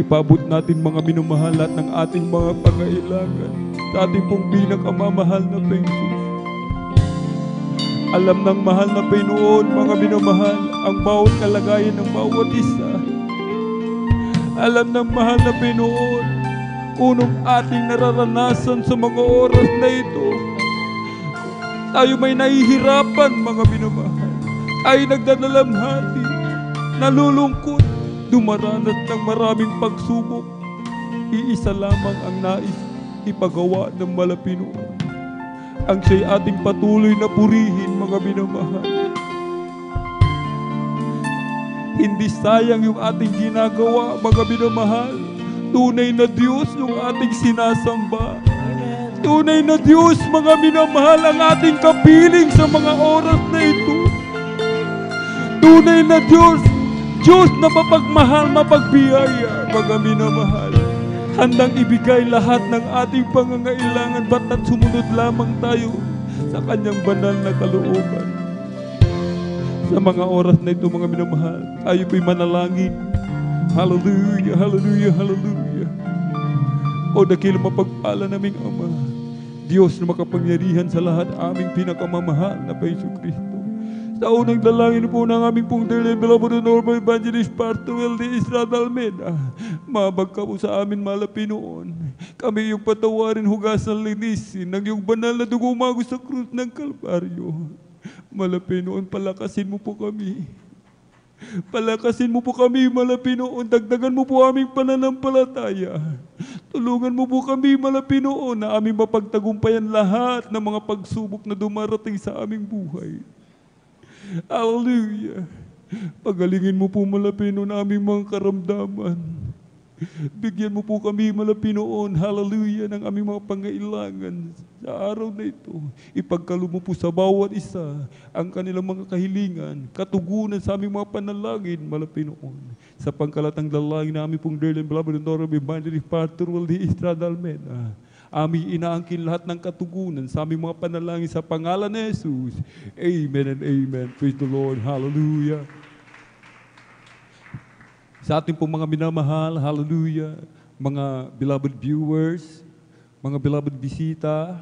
Ipabot natin mga minamahal at ng ating mga pangailangan sa ating pong pinakamamahal na Jesus. Alam ng mahal na Panginoon, mga minamahal, ang bawat kalagayan ng bawat isa. Alam ng mahal na Panginoon, unong ating nararanasan sa mga oras na ito. Tayo may nahihirapan, mga minamahal, ay nagdadalamhati, nalulungkot, dumaranas ng maraming pagsubok. Iisa lamang ang nais ipagawa ng Malapinoon, ang siya'y ating patuloy na purihin, mga minamahal. Hindi sayang yung ating ginagawa, mga minamahal. Tunay na Diyos yung ating sinasamba. Tunay na Diyos, mga minamahal, ang ating kapiling sa mga oras na ito. Tunay na Diyos, Diyos na mapagmahal, mapagbiyaya, mga minamahal. Handang ibigay lahat ng ating pangangailangan, bata't sumunod lamang tayo sa Kanyang banal na kalooban. Sa mga oras na ito, mga minamahal, tayo po'y manalangin. Hallelujah, hallelujah, hallelujah. O dakilang mapagpala naming Ama, Diyos na makapangyarihan sa lahat, aming pinakamamahal na Panginoon Kristo. Sa unang dalangin po ng aming pong dearly beloved Honorable Evangelist Partuel de Estrada Almeida, mabag ka po sa amin, mahal na Pinoon. Kami yung patawarin, hugasan, linisin ng iyong banal na dugo umago sa krus ng Kalbaryo. Mahal na Pinoon, palakasin mo po kami. Palakasin mo po kami, mahal na Pinoon. Dagdagan mo po aming pananampalataya. Tulungan mo po kami, mahal na Pinoon, na aming mapagtagumpayan lahat ng mga pagsubok na dumarating sa aming buhay. Hallelujah. Pagalingin mo po, malapino, na aming mga karamdaman. Bigyan mo po kami, malapinoon, hallelujah, ng aming mga pangailangan sa araw na ito. Ipagkalo mo po sa bawat isa ang kanilang mga kahilingan, katugunan sa aming mga panalangin, malapinoon. Sa pangkalatang dalangin na aming pong dearly beloved Honorable Evangelist Partuel de Estrada Almeida, aming inaangkin lahat ng katugunan sa aming mga panalangin sa pangalan ni Jesus. Amen and amen. Praise the Lord. Hallelujah. Sa ating pong mga minamahal, hallelujah, mga beloved viewers, mga beloved bisita,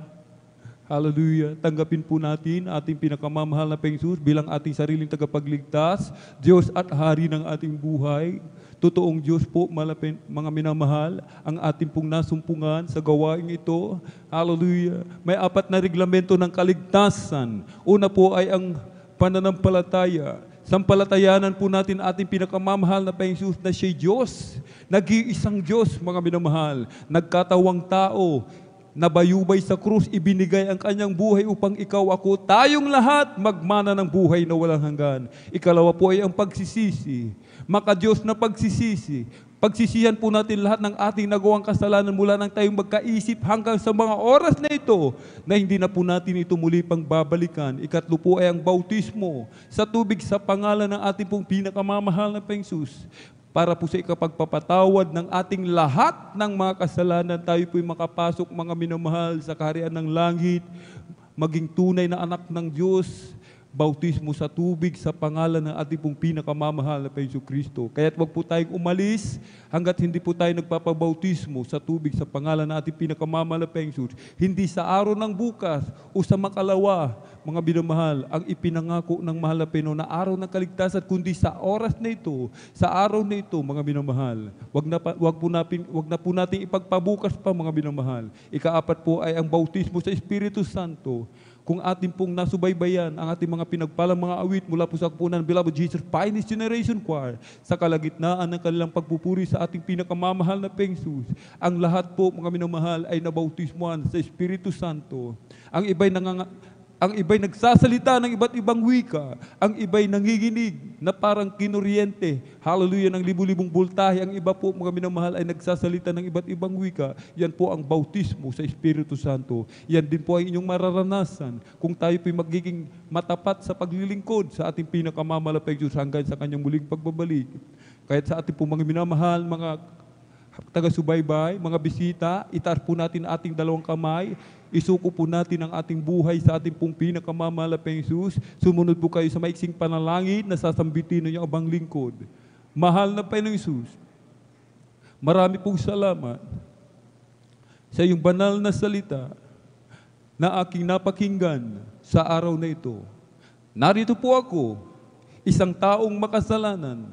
hallelujah, tanggapin po natin ating pinakamamahal na Panginoon bilang ating sariling tagapagligtas, Diyos at Hari ng ating buhay. Totoong Diyos po, mga minamahal, ang ating pong nasumpungan sa gawaing ito. Hallelujah. May 4 na reglamento ng kaligtasan. Una po ay ang pananampalataya. Sampalatayanan po natin ating pinakamamahal na Panginoon na siya'y Diyos. Nag-iisang Diyos, mga minamahal. Nagkatawang tao, nabayubay sa krus, ibinigay ang kanyang buhay upang ikaw, ako, tayong lahat magmana ng buhay na walang hanggan. Ikalawa po ay ang pagsisisi. Maka-Diyos na pagsisisi. Pagsisihan po natin lahat ng ating nagawang kasalanan mula nang tayong magkaisip hanggang sa mga oras na ito na hindi na po natin ito muli pang babalikan. Ikatlo po ay ang bautismo sa tubig sa pangalan ng ating pong pinakamamahal na Panginoon. Para po sa ikapagpapatawad ng ating lahat ng mga kasalanan, tayo po'y makapasok, mga minamahal, sa kaharian ng langit, maging tunay na anak ng Diyos. Bautismo sa tubig sa pangalan ng ating pong pinakamamahal na Panginoon Kristo. Kaya't wag po tayong umalis hanggat hindi po tayo nagpapabautismo sa tubig sa pangalan ng ating pinakamamahal na Panginoon. Hindi sa araw ng bukas o sa makalawa, mga binamahal, ang ipinangako ng mahal na Panginoon na araw ng kaligtasan, kundi sa oras na ito, sa araw na ito, mga binamahal. Wag na po natin ipagpabukas pa, mga binamahal. Ika-4 po ay ang bautismo sa Espiritu Santo. Kung ating pong nasubaybayan ang ating mga pinagpalang mga awit mula po sa kapunan, Beloved Jesus Finest Generation Choir, sa kalagitnaan ng kanilang pagpupuri sa ating pinakamamahal na Panginoon, ang lahat po, mga minamahal, ay nabautismuhan sa Espiritu Santo. Ang iba'y nagsasalita ng iba't ibang wika. Ang iba'y nanginginig na parang kinuryente. Hallelujah, ng libu-libong voltahe. Ang iba po, mga minamahal, ay nagsasalita ng iba't ibang wika. Yan po ang bautismo sa Espiritu Santo. Yan din po ay inyong mararanasan kung tayo po'y magiging matapat sa paglilingkod sa ating pinakamamahal Diyos hanggang sa kanyang muling pagbabalik. Kahit sa ating po mga minamahal, mga taga-subaybay, mga bisita, itaas po natin ating dalawang kamay. Isuko po natin ang ating buhay sa ating pong pinakamamahal na Panginoon. Sumunod po kayo sa maiksing panalangin na sasambitin ninyo abang lingkod. Mahal na Panginoon, marami pong salamat sa iyong banal na salita na aking napakinggan sa araw na ito. Narito po ako, isang taong makasalanan,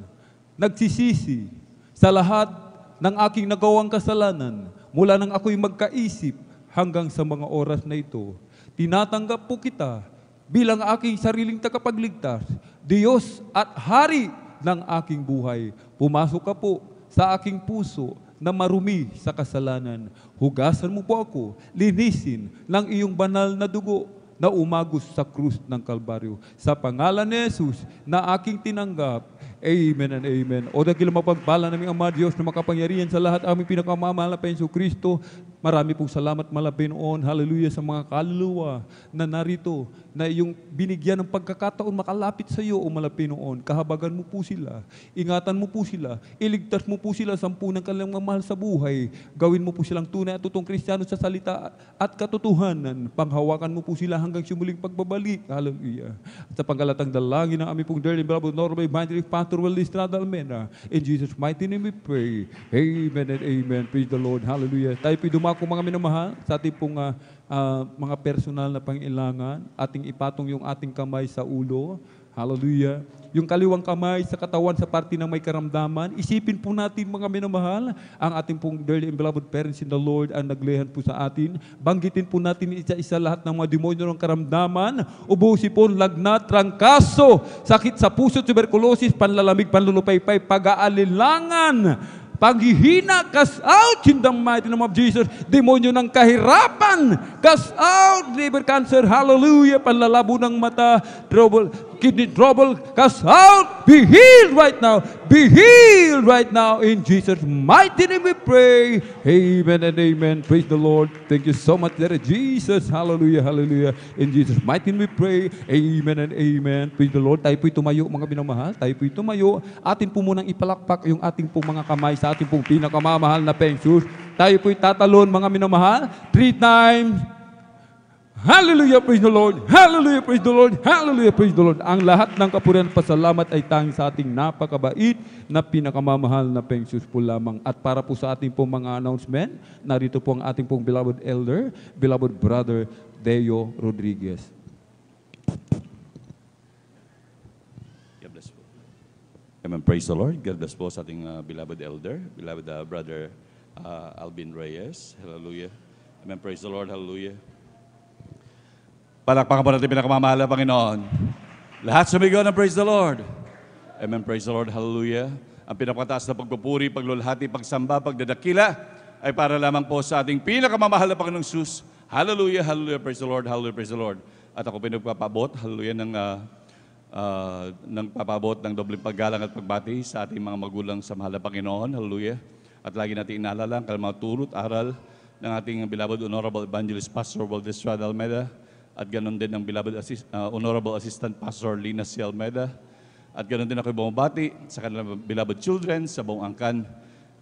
nagsisisi sa lahat ng aking nagawang kasalanan mula nang ako'y magkaisip hanggang sa mga oras na ito. Tinatanggap po kita bilang aking sariling tagapagligtas, Diyos at Hari ng aking buhay. Pumasok ka po sa aking puso na marumi sa kasalanan. Hugasan mo po ako, linisin ng iyong banal na dugo na umagos sa krus ng Kalbaryo. Sa pangalan ni Jesus na aking tinanggap, amen and amen. O dakilang mapagpala namin Ama Diyos na makapangyarihan sa lahat aming pinakamamahal na Panginoon Kristo. Marami pong salamat, malapinoon, hallelujah, sa mga kaluluwa na narito, na iyong binigyan ng pagkakataon makalapit sa iyo, o malapinoon. Kahabagan mo po sila, ingatan mo po sila, iligtas mo po sila sa ng kanilang mamahal sa buhay. Gawin mo po silang tunay at totoong Kristiyano sa salita at katotohanan. Panghawakan mo po sila hanggang sumuling pagbabalik. Hallelujah. At sa pangkalatang dalangin ng aming pong dearly beloved Honorable Evangelist natural Estrada Almena. In Jesus' mighty name we pray. Amen and amen. Praise the Lord. Hallelujah. Tayo po'y dumako mga minamahal sa ating pong mga personal na pangailangan. Ating ipatong yung ating kamay sa ulo. Hallelujah. Yung kaliwang kamay sa katawan sa parte ng may karamdaman. Isipin po natin mga minamahal, ang ating pong dearly and beloved parents in the Lord ang naglihan po sa atin. Banggitin po natin isa-isa lahat ng mga demonyo ng karamdaman. Ubo, sipon, lagnat, trangkaso, sakit sa puso, tuberculosis, panlalamig, panlulupaypay, pag-aalilangan, paghihina, cast out in the mighty name of Jesus. Demonyo ng kahirapan, cast out. Liver cancer, hallelujah. Panlalabo ng mata, trouble, kidney trouble, cast out. Be healed right now. Be healed right now. In Jesus' mighty name we pray. Amen and amen. Praise the Lord. Thank you so much, Lord Jesus. Hallelujah, hallelujah. In Jesus' mighty name we pray. Amen and amen. Praise the Lord. Tayo po'y tumayo, mga binamahal. Tayo po'y tumayo. Atin po munang ipalakpak yung ating pong mga kamay sa ating pong pinakamamahal na pensus. Tayo po'y tatalon, mga minamahal, 3 times. Hallelujah, praise the Lord. Hallelujah, praise the Lord. Hallelujah, praise the Lord. Ang lahat ng kapurihan at pasalamat ay tanging sa ating napakabait na pinakamamahal na pensus po lamang. At para po sa ating pong mga announcement, narito po ang ating pong beloved elder, beloved brother, Deo Rodriguez. God bless po. Amen. Praise the Lord. God bless po sa ating beloved elder, beloved brother Alvin Reyes. Hallelujah. Amen. Praise the Lord. Hallelujah. Palakpakan po natin pinakamamahal na Panginoon. Lahat sumigaw ng praise the Lord. Amen. Praise the Lord. Hallelujah. Ang pinakataas na pagpupuri, paglulhati, pagsamba, pagdadakila ay para lamang po sa ating pinakamamahal na Panginoong Jesus. Hallelujah. Hallelujah. Praise the Lord. Hallelujah. Praise the Lord. At ako pinagpapabot, hallelujah, ng papabot ng dobleng paggalang at pagbati sa ating mga magulang sa mahal na Panginoon. Hallelujah. At lagi natin inaalala ang kalamang turot, aral ng ating beloved Honorable Evangelist Pastor Valdez Estrada Almeda. At ganoon din ang beloved Honorable Assistant Pastor Lina C. Almeda. At ganoon din ako bumabati sa kanilang beloved children sa buong angkan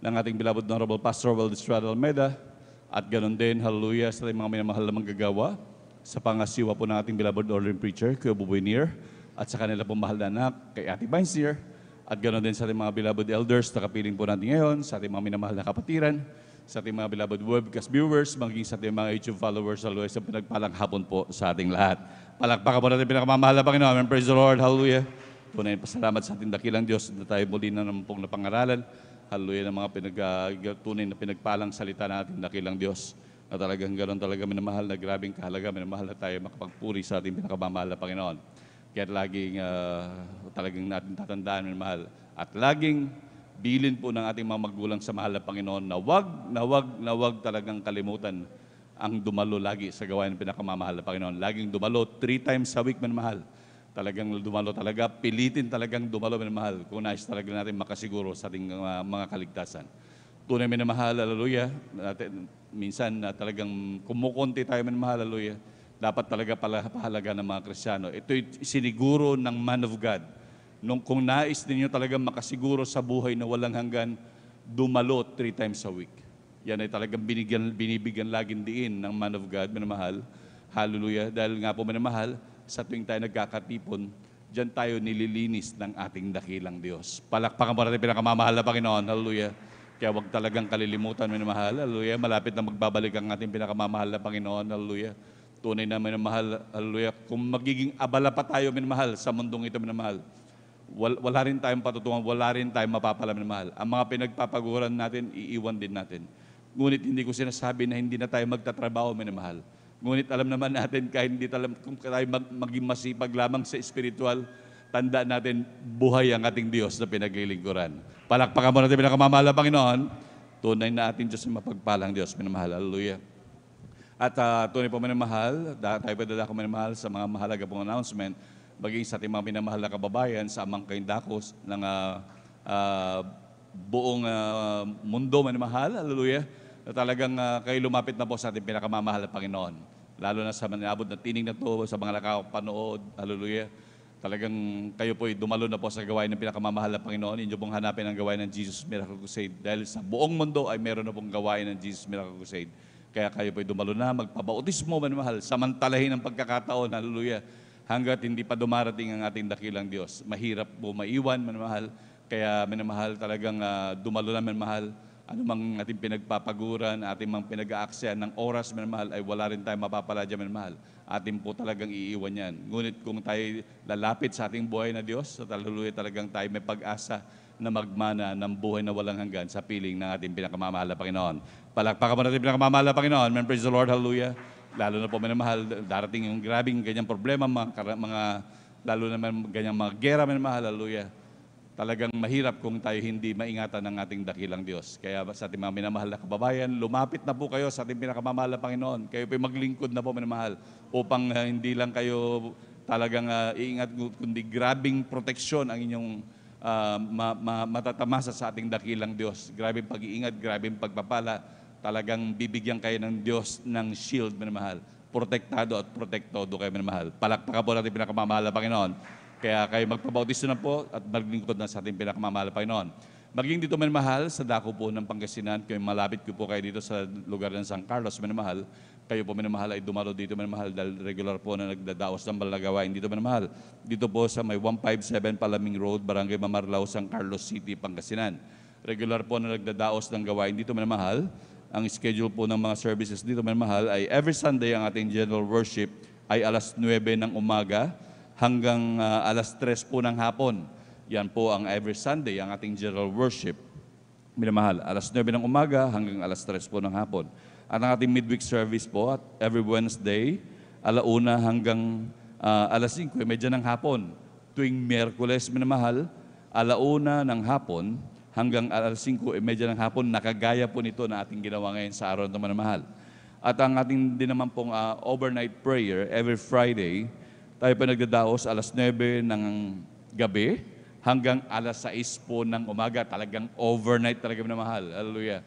ng ating beloved Honorable Pastor Valdez Estrada Almeda. At ganoon din, hallelujah, sa ating mga minamahal na manggagawa sa pangasiwa po ng ating beloved ordering preacher, Kuya Buboy Nier, at sa kanila pong mahal na anak, kay Ate Vines Nier. At ganoon din sa ating mga beloved elders na kapiling po natin ngayon, sa ating mga minamahal na kapatiran, sa ating mga beloved webcast viewers, maging sa ating mga YouTube followers, hallelujah, sa pinagpalang hapon po sa ating lahat. Palakpakan po natin pinakamamahal na Panginoon. Amen. Praise the Lord. Hallelujah. Tunay pasalamat sa ating dakilang Diyos na tayo muli na naman pong napangaralan. Hallelujah, ng mga tunay na pinagpalang salita na ating dakilang Diyos. Na talagang ganoon talaga minamahal na grabing kahalaga, minamahal na tayo makapagpuri sa ating pinakamamahal na Panginoon. Kaya laging talagang natin tatandaan, minamahal. At laging bilin po ng ating mga magulang sa mahal na Panginoon na wag talagang kalimutan ang dumalo lagi sa gawain ng pinakamamahal na Panginoon. Laging dumalo 3 times a week, minamahal. Talagang dumalo talaga, pilitin talagang dumalo, minamahal. Kung nais talaga natin makasiguro sa ating mga kaligtasan. Tunay, minamahal, hallelujah. Minsan talagang kumukunti tayo, minamahal, hallelujah. Dapat talaga pahalaga ng mga Kristiyano. Ito'y siniguro ng man of God. Kung nais ninyo talagang makasiguro sa buhay na walang hanggan, dumalo 3 times a week. Yan ay talagang binibigyan laging diin ng man of God, minamahal. Hallelujah. Dahil nga po, minamahal, sa tuwing tayo nagkakatipon, diyan tayo nililinis ng ating dakilang Diyos. Palakpakan po natin pinakamamahal na Panginoon. Hallelujah. Kaya huwag talagang kalilimutan, minamahal. Hallelujah. Malapit na magbabalik ang ating pinakamamahal na Panginoon. Hallelujah. Tunay na, minamahal. Hallelujah. Kung magiging abala pa tayo, minamahal, sa mundong ito, minamahal, wala rin tayong patutungan, wala rin tayong mapapala, minamahal. Ang mga pinagpapaguran natin, iiwan din natin. Ngunit hindi ko sinasabi na hindi na tayo magtatrabaho, minamahal. Ngunit alam naman natin, kahit hindi kung tayo maging masipag lamang sa espiritual, tanda natin, buhay ang ating Diyos na pinaglilingkuran. Palakpakan mo natin pinakamamahal na Panginoon. Tunay na ating Diyos na mapagpalang Diyos, minamahal. Hallelujah. At tunay po, minamahal, tayo padala ko, minamahal, sa mga mahalaga pong announcement, maging sa ating mga minamahal na kababayan sa amang kayong dakos ng buong mundo, minamahal, hallelujah, na talagang kayo lumapit na po sa ating pinakamamahal na Panginoon. Lalo na sa manabot na tining na to, sa mga nakakapanood, hallelujah, talagang kayo po'y dumalo na po sa gawain ng pinakamamahal na Panginoon. Inyo pong hanapin ang gawain ng Jesus Miracle Crusade. Dahil sa buong mundo ay meron na pong gawain ng Jesus Miracle Crusade. Kaya kayo po'y dumalo na, magpabautismo, minamahal, samantalahin ang pagkakataon, hallelujah. hanggat hindi pa dumarating ang ating dakilang Diyos. Mahirap po maiwan, minamahal. Kaya minamahal talagang dumalo na minamahal. Ano mang ating pinagpapaguran, ating mang pinag-aaksyan ng oras, minamahal, ay wala rin tayong mapapala dyan, minamahal. Ating po talagang iiwan yan. Ngunit kung tayo lalapit sa ating buhay na Diyos, sa hallelujah, talagang tayo may pag-asa na magmana ng buhay na walang hanggan sa piling ng ating pinakamamahal na Panginoon. Palakpakan mo natin pinakamamahal na Panginoon. Amen. Praise the Lord. Hallelujah. Lalo na po minamahal, darating yung grabing ganyang problema, lalo na ganyang mga gera, minamahal. Hallelujah. Talagang mahirap kung tayo hindi maingatan ng ating dakilang Diyos. Kaya sa ating mga minamahal na kababayan, lumapit na po kayo sa ating pinakamamahal na Panginoon. Kayo po maglingkod na po, minamahal, upang hindi lang kayo talagang iingat, kundi grabing proteksyon ang inyong matatamasa sa ating dakilang Diyos. Grabing pag-iingat, grabing pagpapala. Talagang bibigyan kayo ng Diyos ng shield, minamahal. Protektado at protektodo kayo, minamahal. Palakpakan po natin pinakamamahal na Panginoon. Kaya kayo magpabautismo na po at maglingkod na sa ating pinakamamahal na Panginoon. Maging dito minamahal sa dako po ng Pangasinan, kayo malapit ko po kayo dito sa lugar ng San Carlos, minamahal. Kayo po minamahal ay dumalo dito minamahal dahil regular po na nagdadaos ng balagawain dito minamahal. Dito po sa may 157 Palaming Road, Barangay Mamarlao, San Carlos City, Pangasinan. Regular po na nagdadaos ng gawain dito minamahal. Ang schedule po ng mga services dito minamahal ay every Sunday ang ating general worship ay alas 9 ng umaga hanggang alas 3 po ng hapon. Yan po ang every Sunday, ang ating general worship. Minamahal, alas 9 ng umaga hanggang alas 3 po ng hapon. At ang ating midweek service po, at every Wednesday, alauna hanggang alas 5:30 ng hapon. Tuwing Miyerkules, minamahal, alauna ng hapon hanggang alas 5:30 ng hapon, nakagaya po nito na ating ginawa ngayon sa araw ng minamahal. At ang ating din naman pong overnight prayer, every Friday, tayo pa nagdadaos alas 9 ng gabi hanggang alas 6 po ng umaga. Talagang overnight talaga minamahal. Hallelujah.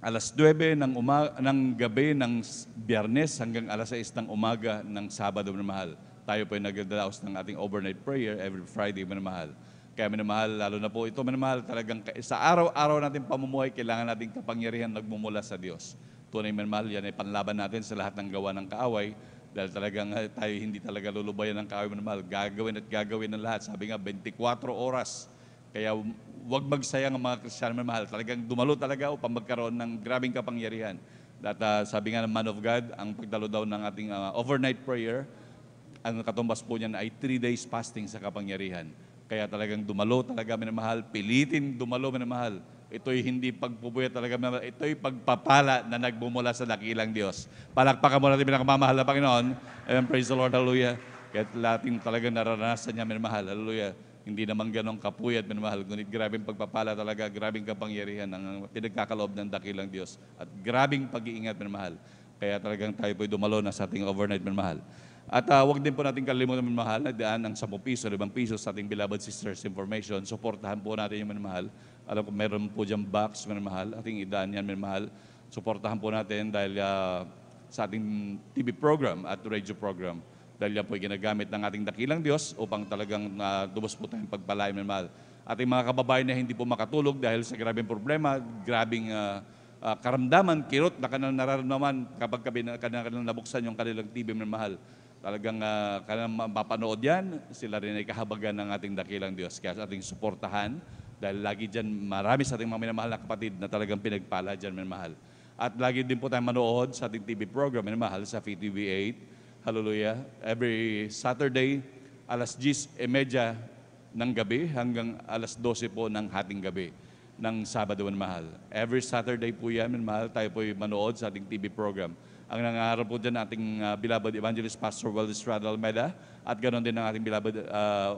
Alas 9 ng gabi ng Biyernes hanggang alas 6 ng umaga ng Sabado minamahal. Tayo po ay nagdadaos ng ating overnight prayer every Friday minamahal. Kaya minamahal, lalo na po ito minamahal, talagang sa araw-araw natin pamumuhay, kailangan nating kapangyarihan nagmumula sa Diyos. Tunay minamahal, yan ay panlaban natin sa lahat ng gawa ng kaaway. Dahil talagang tayo hindi talaga lulubayan ng kaaway minamahal. Gagawin at gagawin ng lahat. Sabi nga, 24 oras. Kaya huwag magsayang ang mga Kristiyano minamahal. Talagang dumalo talaga upang magkaroon ng grabing kapangyarihan. At sabi nga ng man of God, ang pagdalo daw ng ating overnight prayer, ang katumbas po niyan ay 3 days fasting sa kapangyarihan. Kaya talagang dumalo talaga minamahal. Pilitin dumalo minamahal. Ito'y hindi pagpupuya talaga, ito'y pagpapala na nagmumula sa dakilang Diyos. Palakpakan mo natin pinakamamahal na Panginoon. Amen, praise the Lord, hallelujah. Kaya lating talagang naranasan niya, minamahal, hallelujah. Hindi naman ganong kapuyat, minamahal. Ngunit grabing pagpapala talaga, grabing kapangyarihan ang pinagkakaloob ng dakilang Diyos. At grabing pag-iingat, minamahal. Kaya talagang tayo po'y dumalo na sa ating overnight, minamahal. At huwag din po natin kalimutan, minamahal, na daan ng 10 piso, 5 piso sa ating beloved sisters information. Suportahan po natin yung minamahal. Alam ko meron po diyang box, minamahal. Ating idaan yan, minamahal. Suportahan po natin dahil sa ating TV program at radio program. Dahil yan po ay ginagamit ng ating dakilang Diyos upang talagang dubos po tayong pagpalain, minamahal. Ating mga kababayan na hindi po makatulog dahil sa grabing problema, grabing karamdaman, kirot na kanilang nararamdaman kapag kanilang nabuksan yung kanilang TV, minamahal. Talagang kanilang mapapanood yan, sila rin ay kahabagan ng ating dakilang Diyos. Kaya sa ating suportahan, dahil lagi dyan marami sa ating mga minamahal na kapatid na talagang pinagpala dyan, minamahal. At lagi din po tayong manood sa ating TV program, minamahal, sa FTV8. Hallelujah. Every Saturday, alas 10:30 ng gabi hanggang alas 12 po ng hating gabi ng Sabado, minamahal. Every Saturday po yan, minamahal, tayo po manood sa ating TV program. Ang nangarap po dyan ating beloved Evangelist Pastor Waldis Rado Almeida at ganoon din ang ating beloved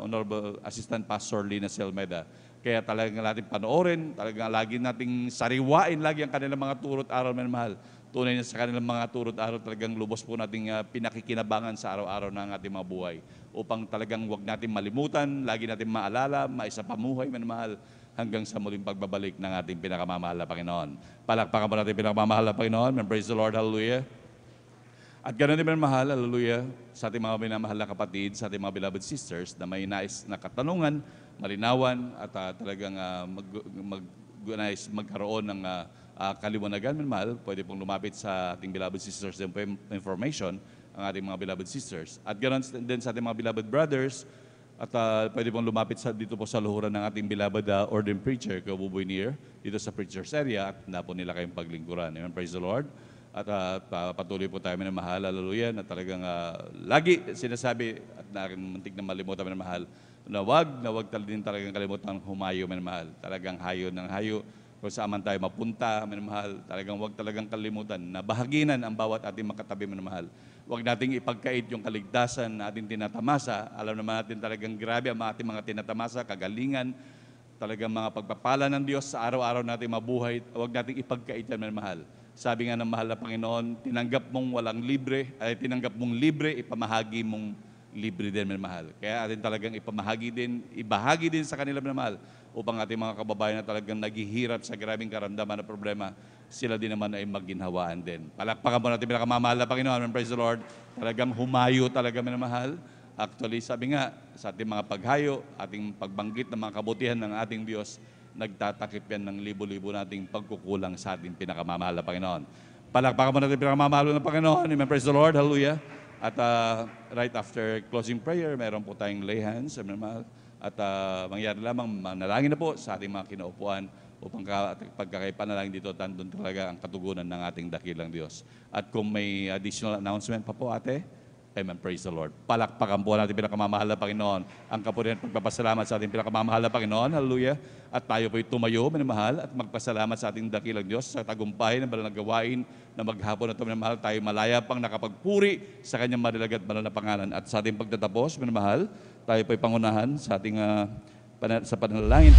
Honorable Assistant Pastor Lina Selmeda. Kaya talagang natin panoorin, talagang lagi nating sariwain lagi ang kanilang mga turot araw, minamahal. Tunay na sa kanilang mga turot araw, talagang lubos po nating pinakikinabangan sa araw-araw ng ating mga buhay. Upang talagang wag natin malimutan, lagi natin maalala, maisapamuhay, minamahal, hanggang sa muling pagbabalik ng ating pinakamamahal na Panginoon. Palakpakan po natin pinakamamahal na Panginoon. Praise the Lord, hallelujah. At ganoon din mahal, hallelujah, sa ating mga minamahal na kapatid, sa ating mga beloved sisters na may nais na katanungan, malinawan at talagang magkaroon ng kaliwanagan, minamahal, pwede pong lumapit sa ating beloved sisters information ang ating mga beloved sisters. At ganoon din sa ating mga beloved brothers, at pwede pong lumapit dito po sa luhuran ng ating beloved ordained preacher, Kabuboy Near, dito sa preacher's area, at na po nila kayong paglingkuran. Amen, praise the Lord. At patuloy po tayo minamahal, hallelujah, na talagang lagi sinasabi, at muntik na malimutan minamahal, na wag din talagang kalimutan humayo minamahal. Talagang hayo ng hayo, kung saan man tayo mapunta minamahal, talagang wag talagang kalimutan na bahaginan ang bawat ating makatabi minamahal. Huwag nating ipagkait yung kaligtasan na ating tinatamasa. Alam naman natin talagang grabe ang ating mga tinatamasa, kagalingan, talagang mga pagpapala ng Diyos sa araw-araw nating mabuhay. Huwag nating ipagkait yan, mahal. Sabi nga ng mahal na Panginoon, tinanggap mong walang libre, ay tinanggap mong libre, ipamahagi mong libre din, mahal. Kaya atin talagang ibahagi din sa kanila, mahal, upang ating mga kababayan na talagang naghihirap sa grabing karamdaman na problema, sila din naman ay magginhawaan din. Palakpakan mo natin pinakamamahal na Panginoon. Praise the Lord. Talagang humayo talaga, minamahal. Actually, sabi nga, sa ating mga paghayo, ating pagbanggit ng mga kabutihan ng ating Diyos, nagtatakip yan ng libo-libo nating pagkukulang sa ating pinakamamahal na Panginoon. Palakpakan mo natin pinakamamahal na Panginoon. Amen. Praise the Lord. Hallelujah. At right after closing prayer, meron po tayong lay hands. Amen. At mangyari lamang, manalangin na po sa ating mga kinaupuan upang pagkakaipanalangin dito, doon talaga ang katugunan ng ating dakilang Diyos. At kung may additional announcement pa po, ate, amen, praise the Lord. Palakpakan po natin pinakamamahal na Panginoon. Ang kapurihan at pagpapasalamat sa ating pinakamamahal na Panginoon. Hallelujah. At tayo po'y tumayo, minamahal, at magpasalamat sa ating dakilang Diyos sa tagumpay ng banal na gawain na maghapon na ito, minamahal, tayo malaya pang nakapagpuri sa kanyang marilag at banal na pangalan. At sa ating pagtatapos, minamahal, tayo po'y pangunahan sa ating sa panalangin.